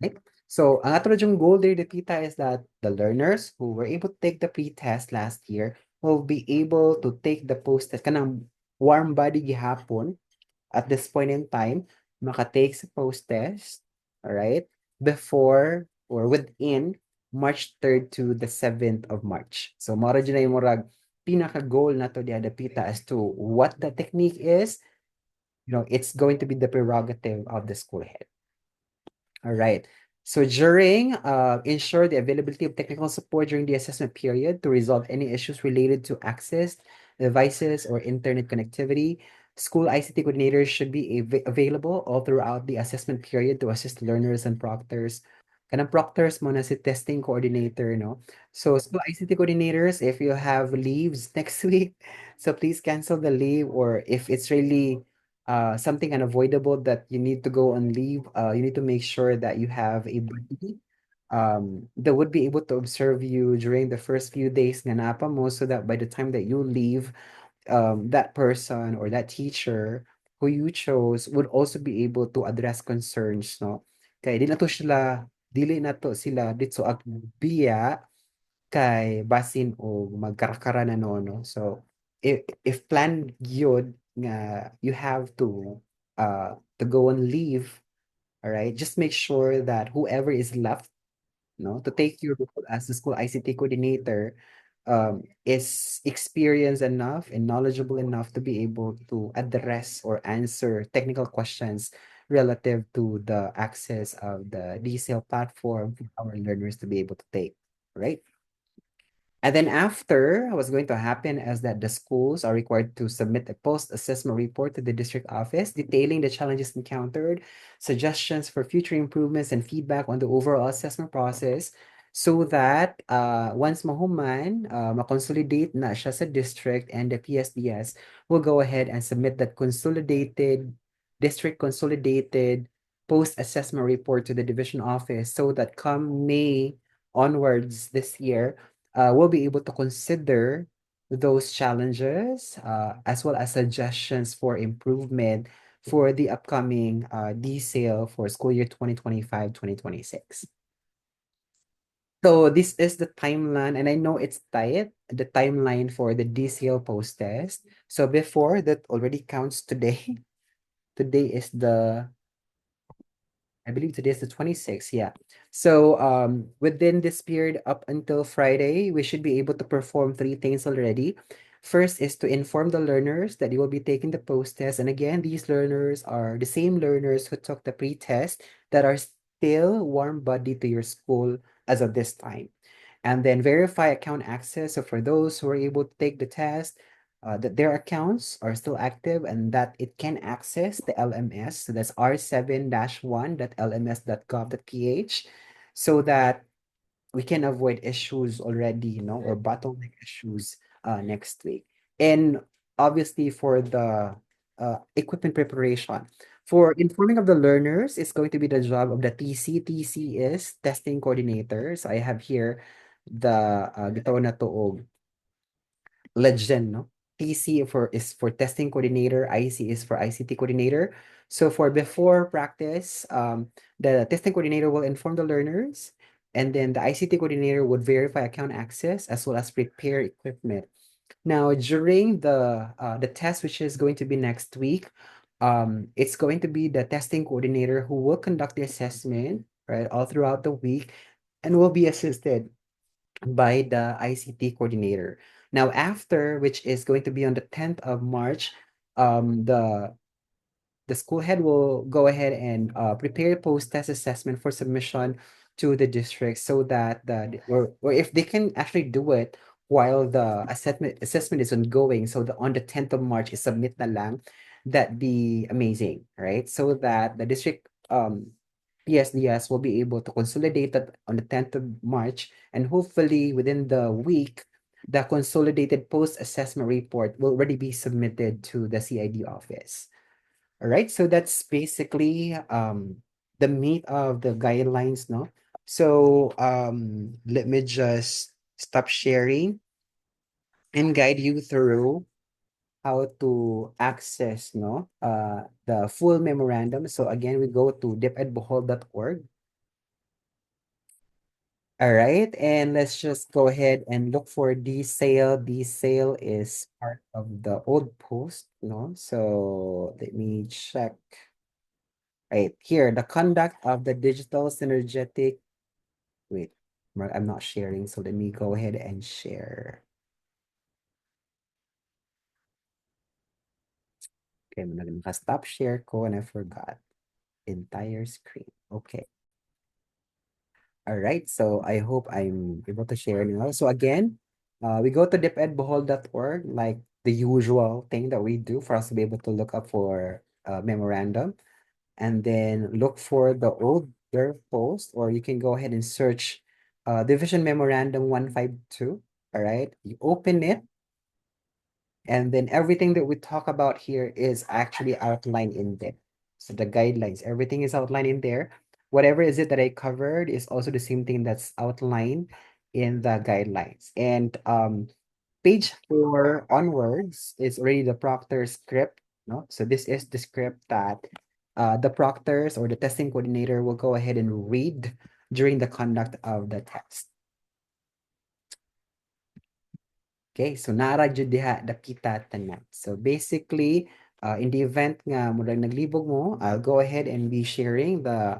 [SPEAKER 1] Right? So, ang ato yung goal there, Tita, is that the learners who were able to take the pre-test last year will be able to take the post-test. Kanang warm body gihapon at this point in time, makatake sa post-test, all right, before or within March 3rd to the 7th of March. So, mara dyan na yung murag pinaka-goal na to diya, Pita, as to what the technique is. It's going to be the prerogative of the school head. All right. So during ensure the availability of technical support during the assessment period to resolve any issues related to access, devices, or internet connectivity. School ICT coordinators should be available all throughout the assessment period to assist learners and proctors. Kanang proctors mo na si testing coordinator, no? So school ICT coordinators, if you have leaves next week, so please cancel the leave, or if it's really something unavoidable that you need to go on leave, you need to make sure that you have a buddy that would be able to observe you during the first few days nga napa mo, so that by the time that you leave, that person or that teacher who you chose would also be able to address concerns, no? Kaya dili na to sila dito agbiya kay basin o magkarakara na no. So if planned yun nga you have to go on leave, all right, just make sure that whoever is left, no, to take your role as the school ICT coordinator is experienced enough and knowledgeable enough to be able to address or answer technical questions relative to the access of the DSALE platform for our learners to be able to take, right? And then after, what's going to happen is that the schools are required to submit a post-assessment report to the district office detailing the challenges encountered, suggestions for future improvements, and feedback on the overall assessment process, so that once mahuman, ma-consolidate na siya sa district, and the PSDS will go ahead and submit that district consolidated post-assessment report to the division office, so that come May onwards this year, we'll be able to consider those challenges as well as suggestions for improvement for the upcoming DSALE for school year 2025-2026. So this is the timeline, and I know it's tight, the timeline for the DSALE post-test. So before that already counts today. Today is I believe today is the 26th, yeah. So within this period up until Friday, we should be able to perform three things already. First is to inform the learners that you will be taking the post-test. And again, these learners are the same learners who took the pre-test that are still warm-bodied to your school as of this time. And then verify account access. So for those who are able to take the test, that their accounts are still active and that it can access the LMS. So that's r7-1.lms.gov.ph, so that we can avoid issues already, or bottleneck issues next week. And obviously for the equipment preparation, for informing of the learners, it's going to be the job of the TC. TC is testing coordinator. So I have here the gitawag na to og legend, no? TC is for testing coordinator, IC is for ICT coordinator. So for before practice, the testing coordinator will inform the learners, and then the ICT coordinator would verify account access as well as prepare equipment. Now, during the test, which is going to be next week, it's going to be the testing coordinator who will conduct the assessment, right, all throughout the week, and will be assisted by the ICT coordinator. Now, after, which is going to be on the 10th of March, the school head will go ahead and prepare a post-test assessment for submission to the district, so that or if they can actually do it while the assessment is ongoing, so on the 10th of March is submit na lang, that'd be amazing, right? So that the district PSDS will be able to consolidate that on the 10th of March, and hopefully within the week, the consolidated post-assessment report will already be submitted to the CID office. All right, so that's basically the meat of the guidelines, no? So let me just stop sharing and guide you through how to access the full memorandum. So again, we go to depedbohol.org. All right, and let's just go ahead and look for DSALE. DSALE is part of the old post, so let me check. Right here, the conduct of the digital synergetic. Wait, I'm not sharing, so let me go ahead and share. Okay, I'm gonna stop share ko and I forgot. Entire screen. Okay. All right, so I hope I'm able to share now. So again, we go to depedbohol.org, like the usual thing that we do for us to be able to look up for memorandum, and then look for the older post, or you can go ahead and search Division Memorandum 152. All right, you open it, and then everything that we talk about here is actually outlined in there. So the guidelines, everything is outlined in there. Whatever is it that I covered is also the same thing that's outlined in the guidelines. And page 4 onwards is already the proctor script. No? So this is the script that the proctors or the testing coordinator will go ahead and read during the conduct of the test. Okay, so nara jud diha dapita tanan. So basically, in the event nga murag naglibog mo, I'll go ahead and be sharing the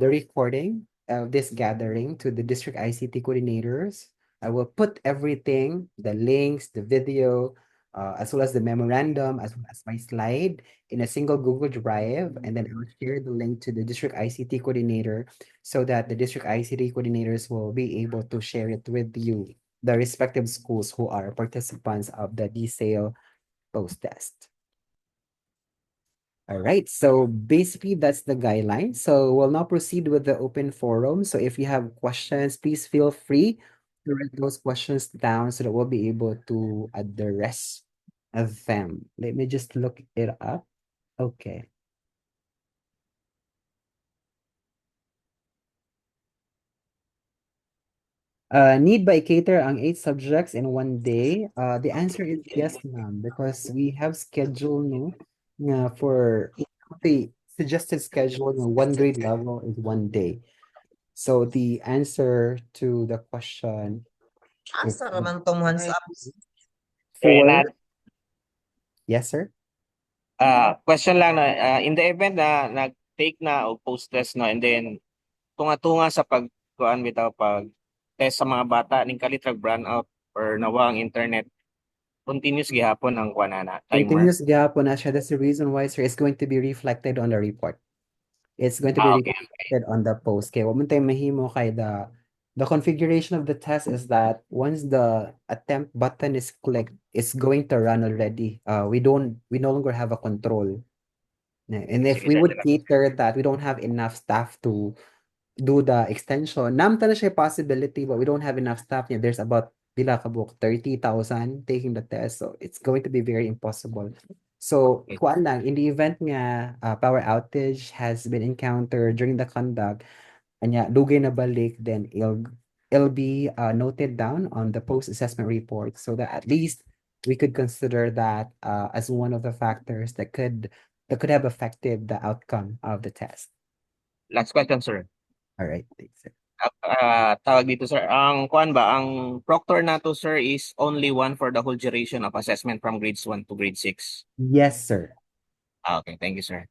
[SPEAKER 1] recording of this gathering to the district ICT coordinators. I will put everything, the links, the video, as well as the memorandum, as well as my slide in a single Google Drive, and then I'll share the link to the district ICT coordinator so that the district ICT coordinators will be able to share it with you, the respective schools who are participants of the DSALE post-test. All right, so basically that's the guideline. So we'll now proceed with the open forum. So if you have questions, please feel free to write those questions down so that we'll be able to address them. Let me just look it up. Okay. Need ba i-cater ang 8 subjects in one day? The answer is yes, ma'am, because we have schedule for the suggested schedule, one grade level is one day. So the answer to the question is
[SPEAKER 12] Asa raman tong hands up?
[SPEAKER 1] for yes, sir.
[SPEAKER 13] Question lang na in the event na nag-take na o post-test no, and then tunga-tunga sa pagkuan bitaw pag test sa mga bata ning kalitrag brownout out or nawa ang internet, continuous gihapon ang kuan na timer.
[SPEAKER 1] Continuous gap on siya. That's the reason why, sir, it's going to be reflected on the report. It's going to be
[SPEAKER 13] Okay.
[SPEAKER 1] reflected on the post. Okay, wag mo tayong mahimo kay the configuration of the test is that once the attempt button is clicked, it's going to run already. We no longer have a control. And if we would cater that, we don't have enough staff to do the extension. Namta na siya possibility, but we don't have enough staff. There's about 30,000 taking the test, so it's going to be very impossible. So, kuan lang, in the event nga power outage has been encountered during the conduct, anya dugay na balik, then it'll be noted down on the post-assessment report so that at least we could consider that as one of the factors that could have affected the outcome of the test.
[SPEAKER 13] Last question, sir.
[SPEAKER 1] All right, thanks, sir.
[SPEAKER 13] Tawag dito, sir. Ang kuan ba, ang proctor nato, sir, is only one for the whole duration of assessment from grades 1 to grade 6?
[SPEAKER 1] Yes, sir.
[SPEAKER 13] Okay, thank you, sir.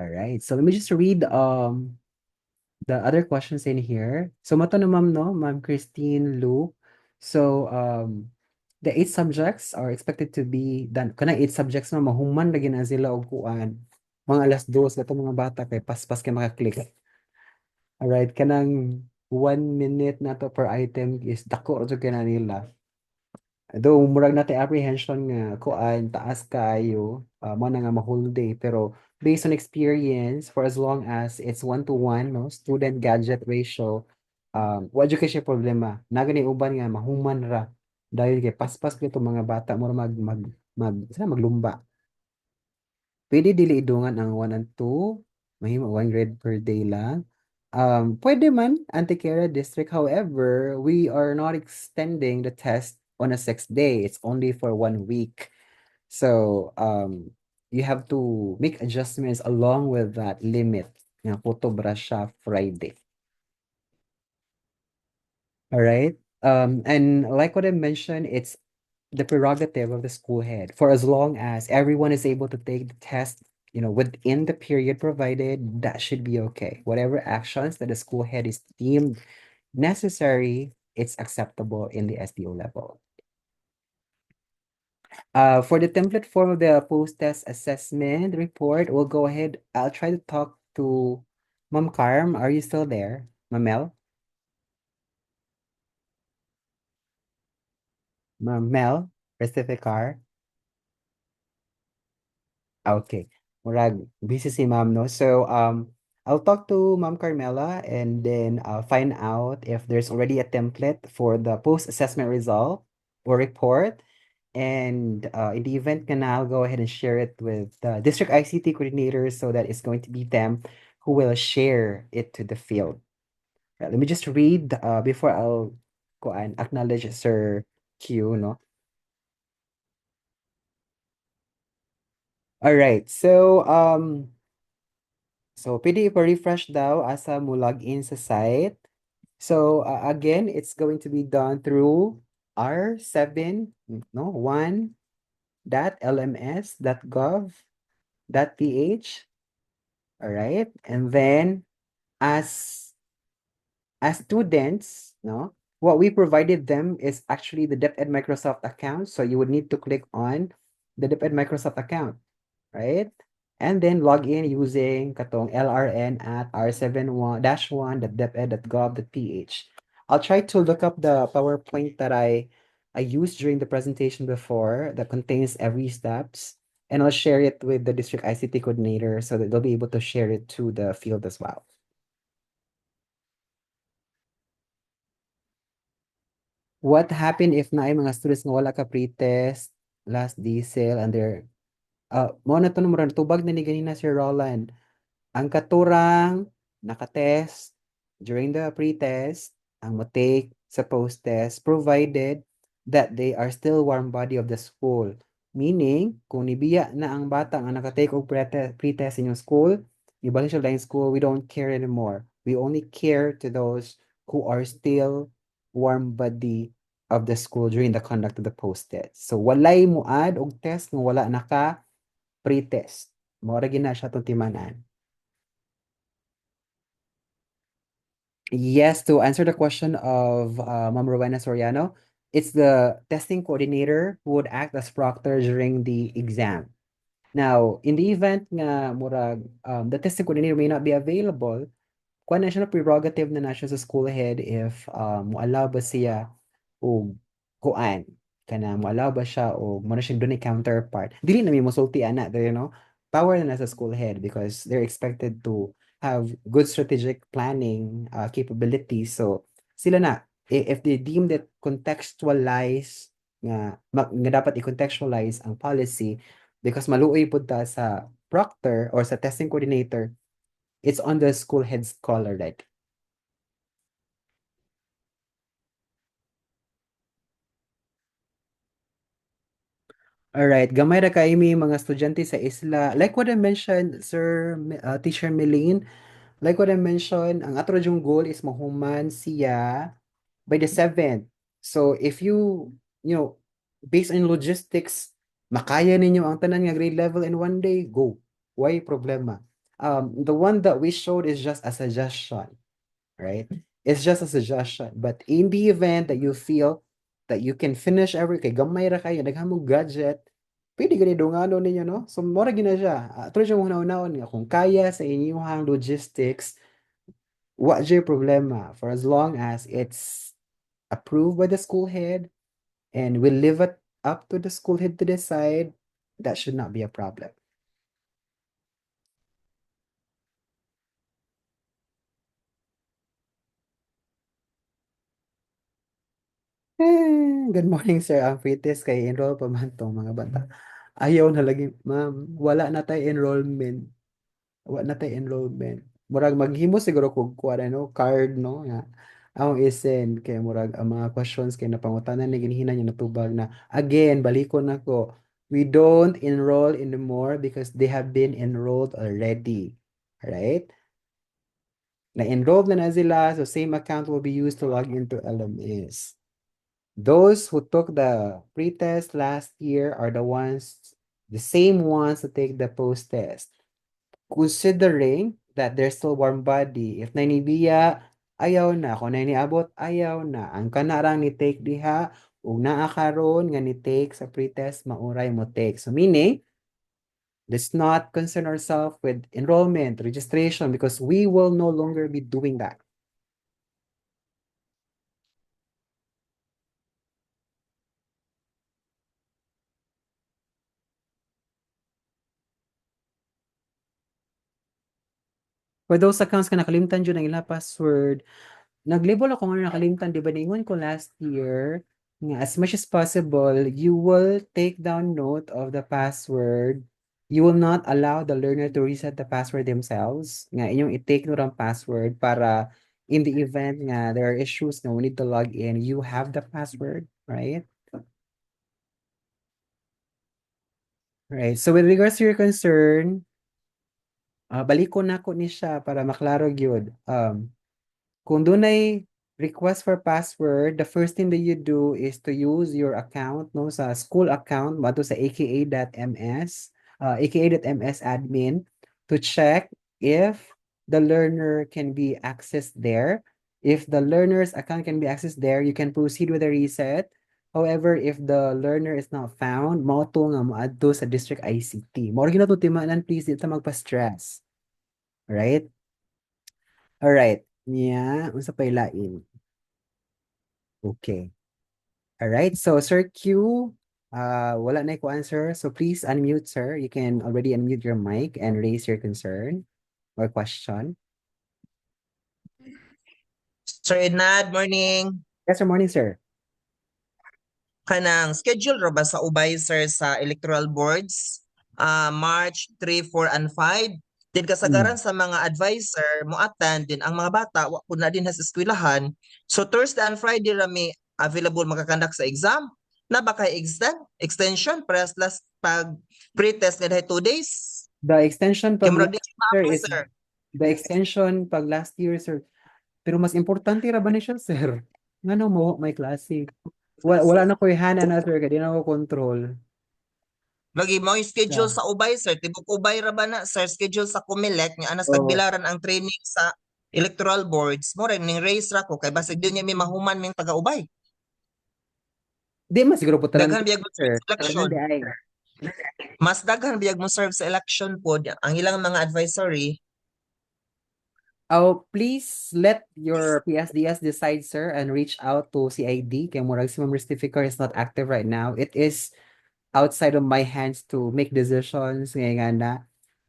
[SPEAKER 1] All right, so let me just read the other questions in here. So mato na ma'am, no, Ma'am Christine Lu. So the 8 subjects are expected to be done. Kanang 8 subjects na mahuman lagi na sila og kuan. Mga alas 2 kato mga bata kay paspas kay maka-click. All right, kanang 1 minute na to per item is dako ra jud kay na nila. Though murag natin apprehension nga kuan taas kayo, mo na nga ma-whole day, pero based on experience, for as long as it's 1-to-1, no, student gadget ratio, wa jud kay siya problema. Nagani uban nga mahuman ra dahil kay paspas kay mga bata mo sila maglumba. Pwede dili idungan ang 1 and 2, mahimo 1 grade per day lang. Pwede man anti-Kera district. However, we are not extending the test on a 6th day. It's only for 1 week. So, you have to make adjustments along with that limit. Nga photo siya Friday. All right. And like what I mentioned, it's the prerogative of the school head. For as long as everyone is able to take the test, within the period provided, that should be okay. Whatever actions that the school head is deemed necessary, it's acceptable in the SDO level. For the template form of the post-test assessment report, we'll go ahead. I'll try to talk to Ma'am Carm. Are you still there? Ma'am Mel? Pacificar? Okay. Murag, busy si ma'am, no? So, I'll talk to Ma'am Carmela and then I'll find out if there's already a template for the post-assessment result or report. And in the event can I'll go ahead and share it with the district ICT coordinators so that it's going to be them who will share it to the field. Let me just read before I'll go and acknowledge Sir Q, no? All right. So pwede ipa-refresh daw asa mo login sa site. So again, it's going to be done through r7 no 1.lms.gov.ph. All right. And then as students, no, what we provided them is actually the DepEd Microsoft account. So you would need to click on the DepEd Microsoft account, right? And then log in using katong LRN at r71-1.deped.gov.ph. I'll try to look up the PowerPoint that I used during the presentation before that contains every steps, and I'll share it with the district ICT coordinator so that they'll be able to share it to the field as well. What happened if naay mga students nga wala ka pre-test last DSALE and they're mo na to mura tubag na ni ganina si Roland. Ang katurang nakatest during the pre-test, ang mo-take sa post-test provided that they are still warm body of the school. Meaning, kung nibiya na ang bata nga nakatake og pre-test in yung school, ibalik siya lang school, we don't care anymore. We only care to those who are still warm body of the school during the conduct of the post-test. So, walay mo add og test nga wala naka pre-test. Mora gina siya itong timanan. Yes, to answer the question of Ma'am Rowena Soriano, it's the testing coordinator who would act as proctor during the exam. Now, in the event nga murag the testing coordinator may not be available, kuha na siya na prerogative na siya sa school head if mo-allow ba siya o kuan kana mo-allow ba siya o mo na siya doon counterpart. Dili na may mosulti ana, power na sa school head because they're expected to have good strategic planning capabilities. So sila na if they deem that contextualize nga dapat i-contextualize ang policy because maluoy pud ta sa proctor or sa testing coordinator, it's on the school head's call already. All right, gamay ra kay mi mga estudyante sa isla. Like what I mentioned, Teacher Meline, like what I mentioned, ang ato yung goal is mahuman siya by the 7th. So if based on logistics, makaya ninyo ang tanan nga grade level in 1 day, go. Why problema? The one that we showed is just a suggestion, right? It's just a suggestion. But in the event that you feel that you can finish kay gamay ra kayo, naghamog gadget, pwede gani dungano ninyo, no? So, mora gina siya. Tuloy siya una-unaon nga, kung kaya sa inyong logistics, What's your problema? For as long as it's approved by the school head and we leave it up to the school head to decide, that should not be a problem. Good morning, sir. Ang pretest kay enroll pa man tong mga bata. Ayaw na lagi, ma'am. Wala na tayo enrollment. Wala na tayo enrollment. Murag maghimo siguro kung kuha no, card, no? Nga. Ang isend kay murag ang mga questions kay napangutanan ni ginhina niya natubag na again balikon nako. We don't enroll anymore because they have been enrolled already. Right? Na-enrolled na sila, so same account will be used to log into LMS. Those who took the pre-test last year are the same ones to take the post-test. Considering that they're still warm body, if nainibiya, ayaw na. Kung nainiabot, ayaw na. Ang kanarang ni take diha, ug naa karon nga ni take sa pre-test, mauray mo take. So meaning, let's not concern ourselves with enrollment, registration, because we will no longer be doing that. For those accounts ka nakalimtan dyan ang ila password, nag-label ako nga nakalimtan, di ba? Naingon ko last year, nga as much as possible, you will take down note of the password. You will not allow the learner to reset the password themselves. Nga inyong i-take note ang password para in the event nga there are issues na we need to log in, you have the password, right? Right. So with regards to your concern, balik ko na ko ni siya para maklaro gyud. Kung dunay request for password, the first thing that you do is to use your account, no, sa school account, mo sa aka.ms, aka.ms admin, to check if the learner can be accessed there. If the learner's account can be accessed there, you can proceed with the reset. However, if the learner is not found, mo to nga maadto sa district ICT. Mo ginatong timanan, please, dito magpa-stress. Right? All right. Yeah, unsa pa ilain? Okay. All right. So Sir Q, wala na ko answer. So please unmute, sir. You can already unmute your mic and raise your concern or question.
[SPEAKER 12] Sir Ednad, morning.
[SPEAKER 1] Yes, sir. Morning, sir.
[SPEAKER 12] Kanang schedule ra ba sa ubay sir sa electoral boards March 3, 4 and 5? Din kasagaran sa mga advisor mo attend din ang mga bata wa pud na din sa eskwelahan. So Thursday and Friday ra mi available makakandak sa exam. Na ba kay extension para last pag pre-test nga 2 days?
[SPEAKER 1] The extension pag
[SPEAKER 12] Kimura di
[SPEAKER 1] sir
[SPEAKER 12] ma
[SPEAKER 1] is
[SPEAKER 12] sir.
[SPEAKER 1] the extension pag last year, sir. Pero mas importante ra ba ni siya, sir? Ngano mo may klase? Wala na ko ihana na, sir, kaya di na ko control.
[SPEAKER 12] Lagi mo yung schedule sa ubay sir, tibok ubay ra ba na sir schedule sa Comelec nga anas tagbilaran ang training sa electoral boards mo rin ning race ra ko kay basig din niya may mahuman ming taga ubay.
[SPEAKER 1] Di man siguro po tanan,
[SPEAKER 12] Daghan biyag mo
[SPEAKER 1] sir.
[SPEAKER 12] sa election.
[SPEAKER 1] Tanan di ay.
[SPEAKER 12] Mas daghan biyag mo serve sa election pod ang ilang mga advisory.
[SPEAKER 1] Oh, please let your PSDS decide, sir, and reach out to CID. Kaya mo si Ma'am Ristificar is not active right now. It is outside of my hands to make decisions ngayon nga na.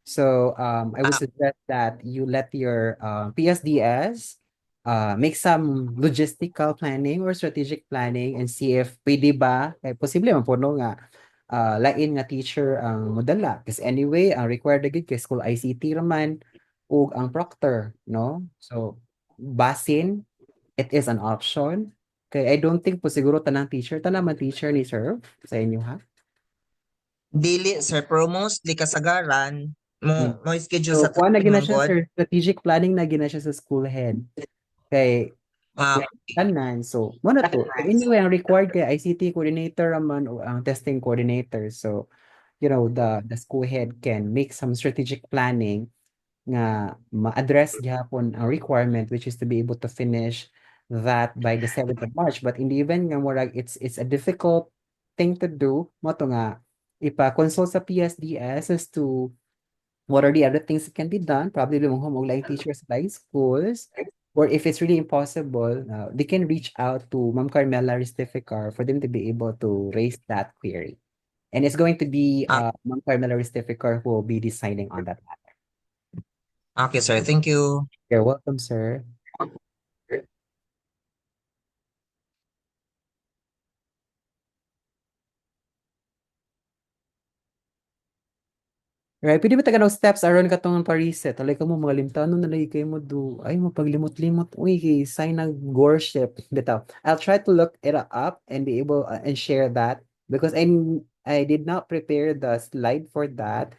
[SPEAKER 1] So I would suggest that you let your PSDS make some logistical planning or strategic planning and see if pwede ba, eh, posible man po no nga lain nga teacher ang modala. Kasi anyway, ang required agad kay school ICT raman ug ang proctor, no? So basin, it is an option. Kay I don't think po siguro tanang teacher ni serve sa inyo ha.
[SPEAKER 12] Dili sir, pero mostly kasagaran mo schedule
[SPEAKER 1] So,
[SPEAKER 12] sa
[SPEAKER 1] kuha na gina siya,
[SPEAKER 12] manggod.
[SPEAKER 1] sir. Strategic planning na gina siya sa school head. Kay, tanan. So, mo na to. Anyway, ang required kay ICT coordinator raman o ang testing coordinator. So, you know, the school head can make some strategic planning nga ma-address gyapon ang requirement, which is to be able to finish that by the 7th of March. But in the event nga murag it's a difficult thing to do, mo to nga ipa-consult sa PSDS as to what are the other things that can be done. Probably lumang home online teachers like schools. or if it's really impossible, they can reach out to Ma'am Carmela Ristificar for them to be able to raise that query. And it's going to be Ma'am Carmela Ristificar who will be deciding on that matter.
[SPEAKER 12] Okay, sir. Thank you.
[SPEAKER 1] You're welcome, sir. Right, pwede ba taga steps aron katong pa-reset? Alay ka mo, mga limtanon na lagi kayo mo do. Ay, mapaglimot-limot. Uy, kay sign ng worship. Bitaw. I'll try to look it up and be able and share that because I did not prepare the slide for that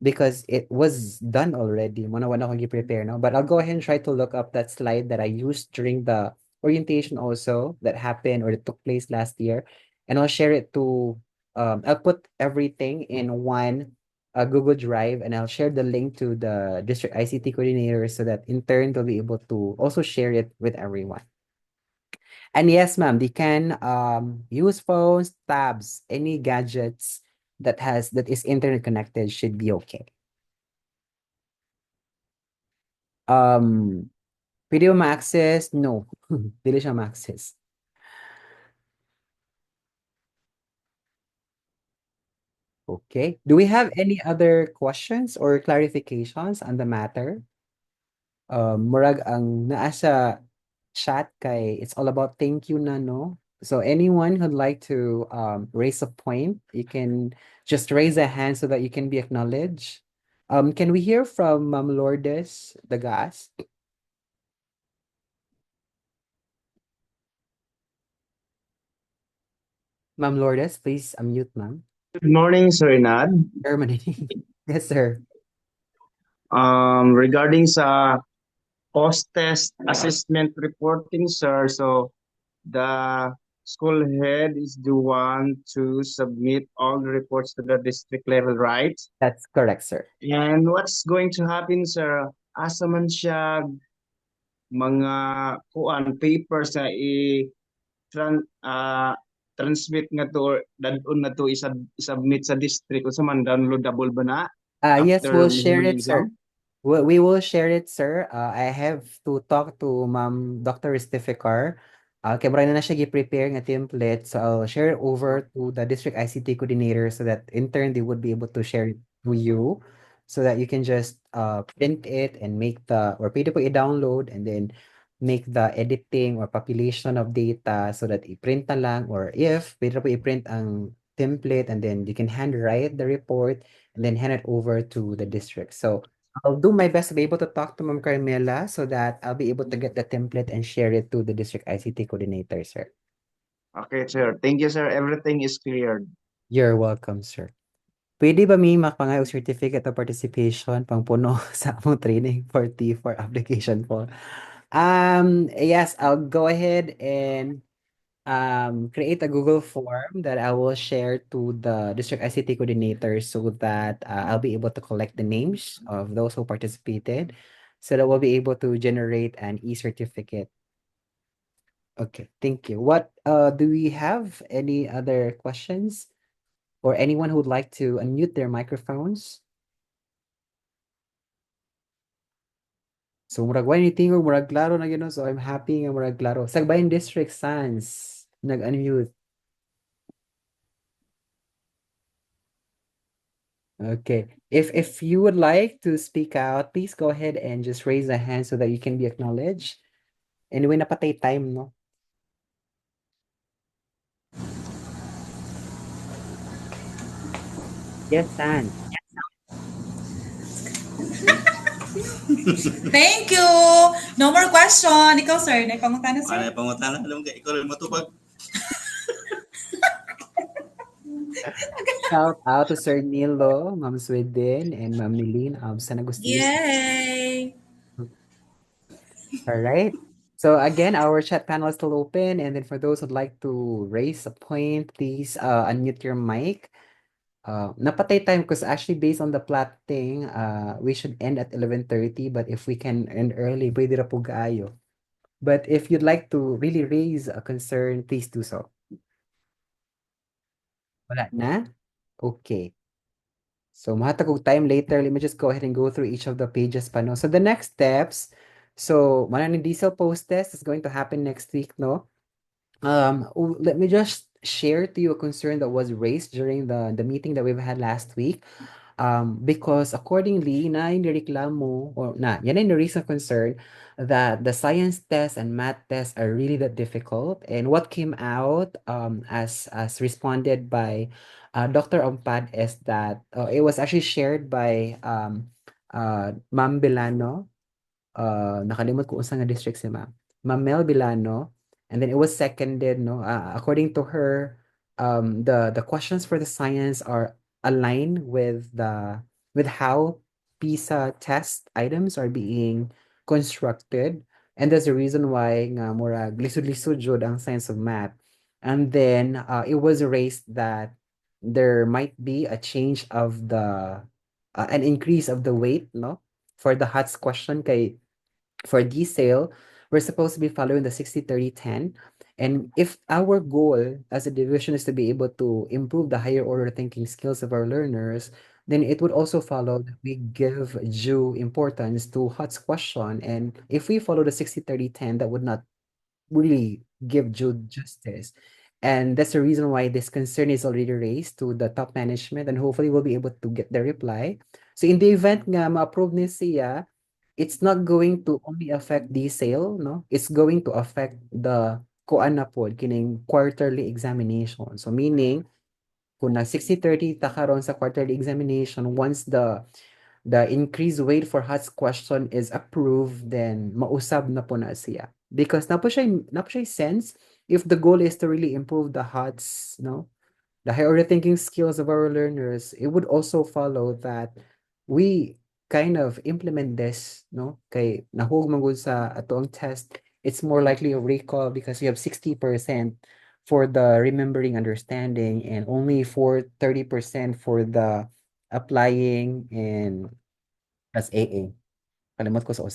[SPEAKER 1] because it was done already. Muna wala akong prepare no? But I'll go ahead and try to look up that slide that I used during the orientation also that happened or that took place last year. And I'll share it to, I'll put everything in one Google Drive, and I'll share the link to the district ICT coordinator so that in turn they'll be able to also share it with everyone. And yes, ma'am, they can use phones, tabs, any gadgets that is internet connected should be okay. Pwede ba ma-access? No. Dili siya ma-access. Okay. Do we have any other questions or clarifications on the matter? Murag ang naa sa chat kay it's all about thank you na no. So anyone who'd like to raise a point, you can just raise a hand so that you can be acknowledged. Can we hear from Lourdes Dagas? Ma'am Lourdes, please unmute, ma'am.
[SPEAKER 8] Good morning, Sir Inad.
[SPEAKER 1] Germany. Yes, sir.
[SPEAKER 8] Regarding sa post-test assessment reporting, sir, so the school head is the one to submit all the reports to the district level, right?
[SPEAKER 1] That's correct, sir.
[SPEAKER 8] And what's going to happen, sir? Asa man siya mga kuan papers na transmit nga to or dadon na to isubmit sa district o sa man downloadable ba na
[SPEAKER 1] Yes,
[SPEAKER 8] after
[SPEAKER 1] we'll
[SPEAKER 8] we
[SPEAKER 1] share
[SPEAKER 8] will
[SPEAKER 1] it, sir.
[SPEAKER 8] exam?
[SPEAKER 1] We will share it, sir. I have to talk to Ma'am Dr. Ristificar. Kaya marami na siya gi-prepare nga template. So I'll share it over to the district ICT coordinator so that in turn they would be able to share it to you so that you can just print it and make or pwede po i-download and then make the editing or population of data so that i-print na lang or if pwede po i-print ang template and then you can handwrite the report and then hand it over to the district. So I'll do my best to be able to talk to Ma'am Carmela so that I'll be able to get the template and share it to the district ICT coordinator, sir.
[SPEAKER 8] Okay, sir. Thank you, sir. Everything is cleared.
[SPEAKER 1] You're welcome, sir. Pwede ba may makapangay o certificate of participation pang puno sa among training for T4 application po? Yes, I'll go ahead and create a Google form that I will share to the district ICT coordinator so that I'll be able to collect the names of those who participated so that we'll be able to generate an e-certificate. Okay, thank you. What do we have any other questions or anyone who would like to unmute their microphones? So murag why anything or murag klaro na gino so I'm happy nga murag klaro. Sagbayan District Sans nag-unmute. Okay. If you would like to speak out, please go ahead and just raise a hand so that you can be acknowledged. Anyway, napatay time, no? Yes, San.
[SPEAKER 3] Thank you. No more question. Ikaw, sir. Naipangutana, sir.
[SPEAKER 4] Ano pangutana? Alam ka, ikaw rin matupag.
[SPEAKER 1] Shout out to Sir Nilo, Ma'am Sweden, and Ma'am Niline of San Agustin.
[SPEAKER 3] Yay.
[SPEAKER 1] All right. So again, our chat panel is still open. And then for those who'd like to raise a point, please unmute your mic. Napatay time because actually based on the plotting, we should end at 11:30. But if we can end early, pwede ra po kaayo. But if you'd like to really raise a concern, please do so. Wala na? Okay. So mahatag og time later. Let me just go ahead and go through each of the pages pa no. So the next steps So, manang diesel post test is going to happen next week, no? Let me just share to you a concern that was raised during the meeting that we've had last week. Because accordingly, na inireklamo or na, yan ay the reason concern that the science test and math tests are really that difficult. And what came out as responded by Dr. Ompad is that it was actually shared by Ma'am Bilano, nakalimot ko unsa nga district si ma'am. Ma'am Mel Bilano, and then it was seconded, no, according to her, the questions for the science are aligned with how PISA test items are being constructed, and that's the reason why nga murag lisod-lisod jud ang science of math. And then it was raised that there might be a change of the an increase of the weight, no, for the HOTS question kay for DSALE, we're supposed to be following the 60-30-10. And if our goal as a division is to be able to improve the higher order thinking skills of our learners, then it would also follow that we give due importance to HOTS question. And if we follow the 60-30-10, that would not really give due justice. And that's the reason why this concern is already raised to the top management, and hopefully we'll be able to get the reply. So in the event nga ma-approve ni siya, it's not going to only affect the sale, no? It's going to affect the kuan na pod kining quarterly examination. So meaning kung na 60-30 ta karon sa quarterly examination, once the increased weight for HOTS question is approved, then mausab na po na siya. Because na po siya sense if the goal is to really improve the HOTS, no? The higher order thinking skills of our learners, it would also follow that we kind of implement this, no? Kay nahugman gud sa atong test, it's more likely a recall because you have 60% for the remembering understanding and only for 30% for the applying and as AA. Kalimot ko sa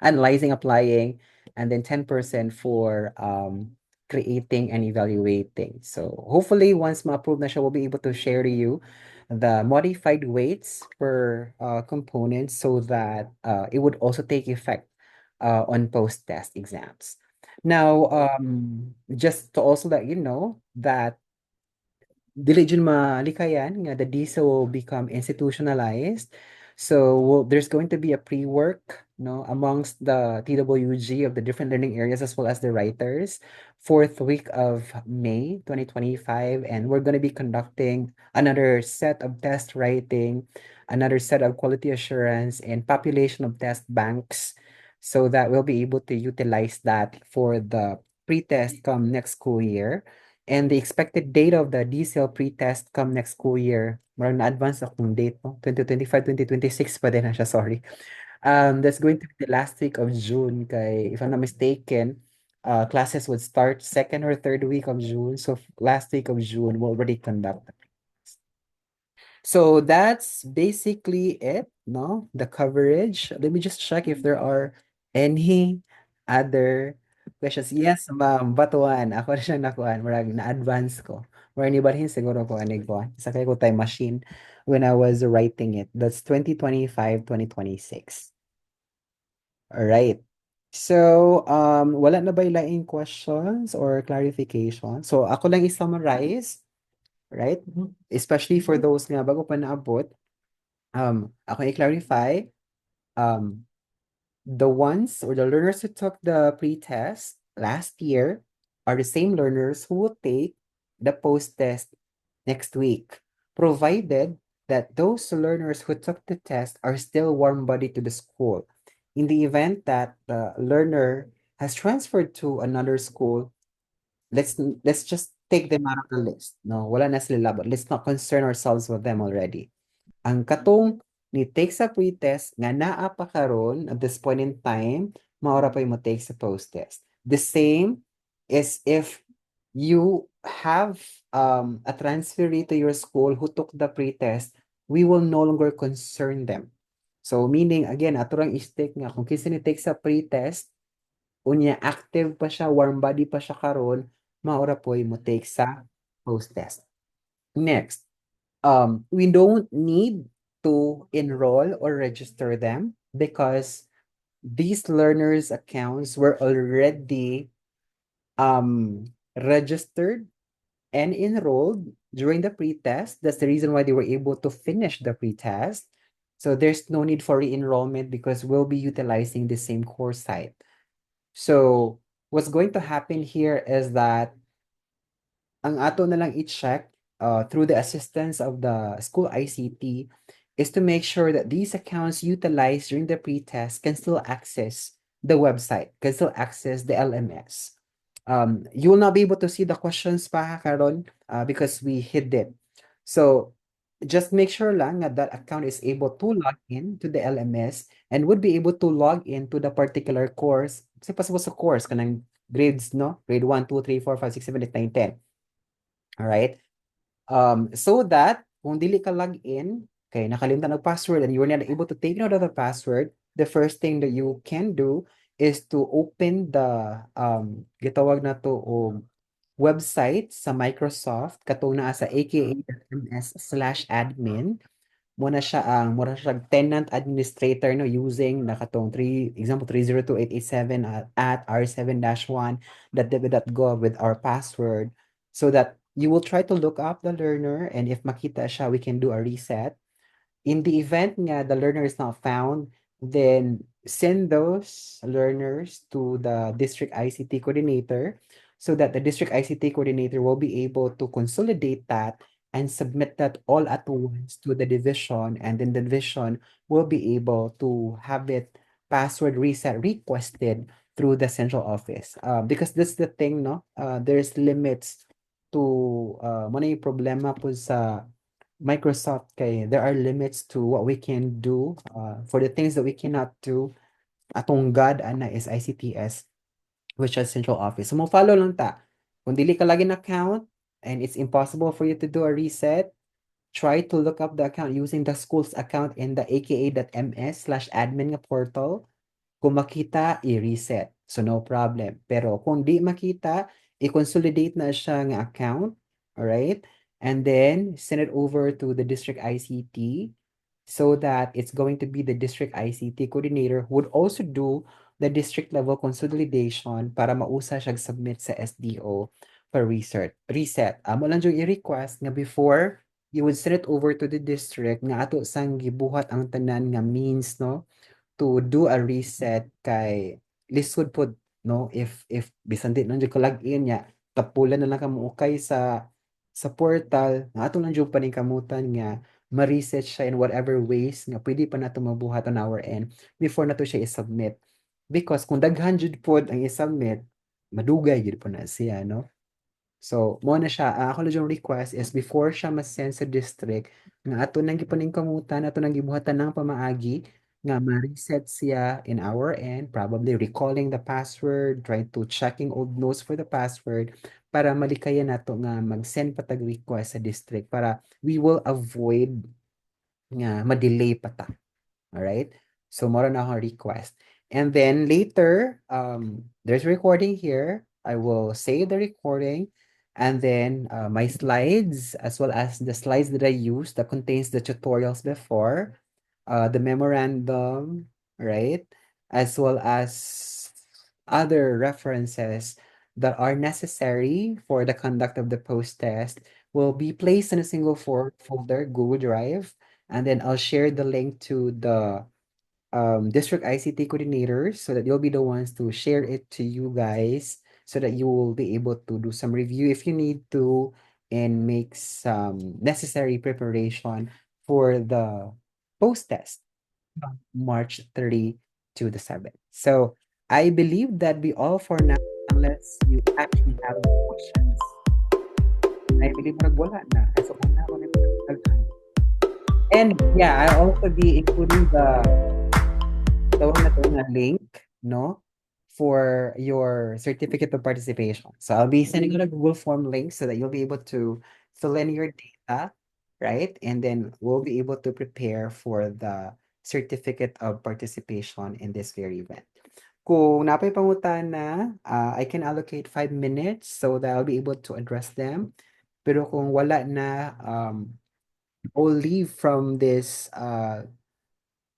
[SPEAKER 1] analyzing, applying, and then 10% for creating and evaluating. So hopefully once ma-approve na siya, we'll be able to share to you the modified weights per component so that it would also take effect on post-test exams. Now, just to also let you know that dili jud malikayan nga the DSA will become institutionalized. So there's going to be a pre-work, no, amongst the TWG of the different learning areas as well as the writers, fourth week of May 2025, and we're going to be conducting another set of test writing, another set of quality assurance, and population of test banks, so that we'll be able to utilize that for the pre-test come next school year. And the expected date of the DSALE pre-test come next school year. Marang na-advance akong date, no? 2025, 2026 pa din na siya, sorry. That's going to be the last week of June. Kay, if I'm not mistaken, classes would start second or third week of June. So last week of June, we'll already conduct. So that's basically it, no? The coverage. Let me just check if there are any other questions. Yes, ma'am. Batuan. Ako na siya nakuan. Marag na-advance ko. Or anybodyhin siguro ko anig ko. Sakay ko time machine when I was writing it. That's 2025, 2026. All right. So, wala na ba ilaing questions or clarification? So, ako lang i-summarize, right? Especially for those nga bago pa naabot. Ako i-clarify, the ones or the learners who took the pre-test last year are the same learners who will take the post-test next week, provided that those learners who took the test are still warm-bodied to the school. In the event that the learner has transferred to another school, let's just take them out of the list. No, wala na sila labot. Let's not concern ourselves with them already. Ang katong ni take sa pre-test nga naa pa karon at this point in time, maura pa mo take sa post-test. The same is if you have a transferee to your school who took the pre-test, we will no longer concern them. So meaning again, ato lang i-stick nga kung kinsa ni take sa pre-test, unya active pa siya, warm body pa siya karon, maura po mo take sa post-test. Next, we don't need to enroll or register them because these learners' accounts were already registered and enrolled during the pre-test. That's the reason why they were able to finish the pre-test. So there's no need for re-enrollment because we'll be utilizing the same course site. So what's going to happen here is that ang ato na lang i-check through the assistance of the school ICT is to make sure that these accounts utilized during the pre-test can still access the website, can still access the LMS. You will not be able to see the questions pa karon because we hid it. So just make sure lang that that account is able to log in to the LMS and would be able to log into the particular course. Kasi possible sa course kanang grades, no? Grade 1, 2, 3, 4, 5, 6, 7, 8, 9, 10. All right? So that kung dili ka log in, okay, nakalimutan ang password and you were not able to take note of the password, the first thing that you can do is to open the gitawag na to og website sa Microsoft katong naa sa aka.ms/admin. Muna siya tenant administrator no using nakatong 302.887 at r7-1.deb.gov with our password so that you will try to look up the learner, and if makita siya, we can do a reset. In the event nga the learner is not found, then send those learners to the district ICT coordinator so that the district ICT coordinator will be able to consolidate that and submit that all at once to the division, and then the division will be able to have it password reset requested through the central office. Because that's the thing, no? There's limits to mo na yung problema po sa Microsoft kay there are limits to what we can do for the things that we cannot do. Atong God ana is ICTS, which is central office. So mo follow lang ta. Kung dili ka lagi na account and it's impossible for you to do a reset, try to look up the account using the school's account in the aka.ms/admin nga portal. Kung makita, i-reset. So no problem. Pero kung di makita, i-consolidate na siya ng account. Alright? And then send it over to the district ICT so that it's going to be the district ICT coordinator who would also do the district level consolidation para mausa siya submit sa SDO for reset. Amo lang yung i-request nga before you would send it over to the district nga ato sang gibuhat ang tanan nga means, no, to do a reset kay lisod pod, no, if bisan di nang ko log in nya tapulan na lang kamo ukay sa portal nga ato lang jud paningkamutan nga ma-reset siya in whatever ways nga pwede pa nato mabuhat on our end before nato siya i-submit, because kung daghan jud pod ang i-submit madugay jud po na siya, no. So, mo na siya. Ako lang yung request is before siya ma-send sa district, nga ato nang gipaningkamutan, ato nang gibuhatan ng pamaagi, nga ma-reset siya in our end, probably recalling the password, trying to checking old notes for the password, para malikayan nato nga mag-send patag request sa district para we will avoid nga ma-delay pa ta. Alright? So, mora na akong request. And then later, there's recording here. I will save the recording, and then my slides, as well as the slides that I used that contains the tutorials before, the memorandum, right? As well as other references that are necessary for the conduct of the post-test will be placed in a single folder, Google Drive, and then I'll share the link to the district ICT coordinators so that you'll be the ones to share it to you guys so that you will be able to do some review if you need to and make some necessary preparation for the post test from March 30 to the 7th. So I believe that be all for now unless you actually have questions. I believe wala na. So, una ako na pinagdaghan. And yeah, I'll also be including the tawag na to na link, no, for your certificate of participation. So I'll be sending you a Google form link so that you'll be able to fill in your data, right? And then we'll be able to prepare for the certificate of participation in this very event. Kung napay pangutana, I can allocate 5 minutes so that I'll be able to address them. Pero kung wala na, I'll leave from this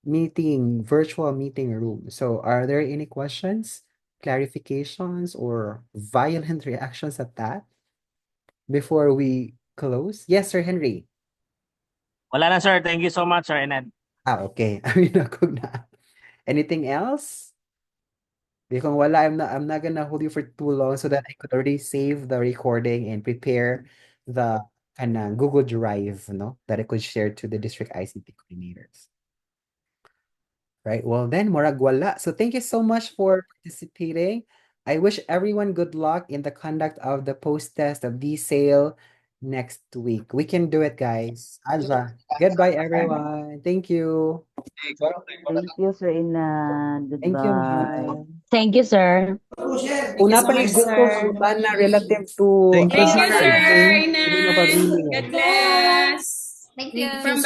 [SPEAKER 1] virtual meeting room. So are there any questions, clarifications, or violent reactions at that before we close? Yes, Sir Henry.
[SPEAKER 13] Wala na, sir. Thank you so much, Sir Ened.
[SPEAKER 1] Okay. Anything else? Kung wala, I'm not gonna hold you for too long so that I could already save the recording and prepare the Google Drive, no, that I could share to the district ICT coordinators. Right. Well, then, murag wala. So thank you so much for participating. I wish everyone good luck in the conduct of the post-test of DSALE next week. We can do it, guys. Aja. Goodbye, everyone. Thank you.
[SPEAKER 9] Thank you, Sir Ina.
[SPEAKER 1] Thank you,
[SPEAKER 9] Goodbye.
[SPEAKER 1] ma'am.
[SPEAKER 3] Thank you, sir.
[SPEAKER 1] Kung
[SPEAKER 2] you so much,
[SPEAKER 1] napaligid ko,
[SPEAKER 2] sir.
[SPEAKER 1] na relative to
[SPEAKER 10] Thank you,
[SPEAKER 1] English
[SPEAKER 10] sir,
[SPEAKER 1] speaking, pwede
[SPEAKER 10] Inan.
[SPEAKER 1] mapabili.
[SPEAKER 10] God bless.
[SPEAKER 2] Thank you.
[SPEAKER 10] From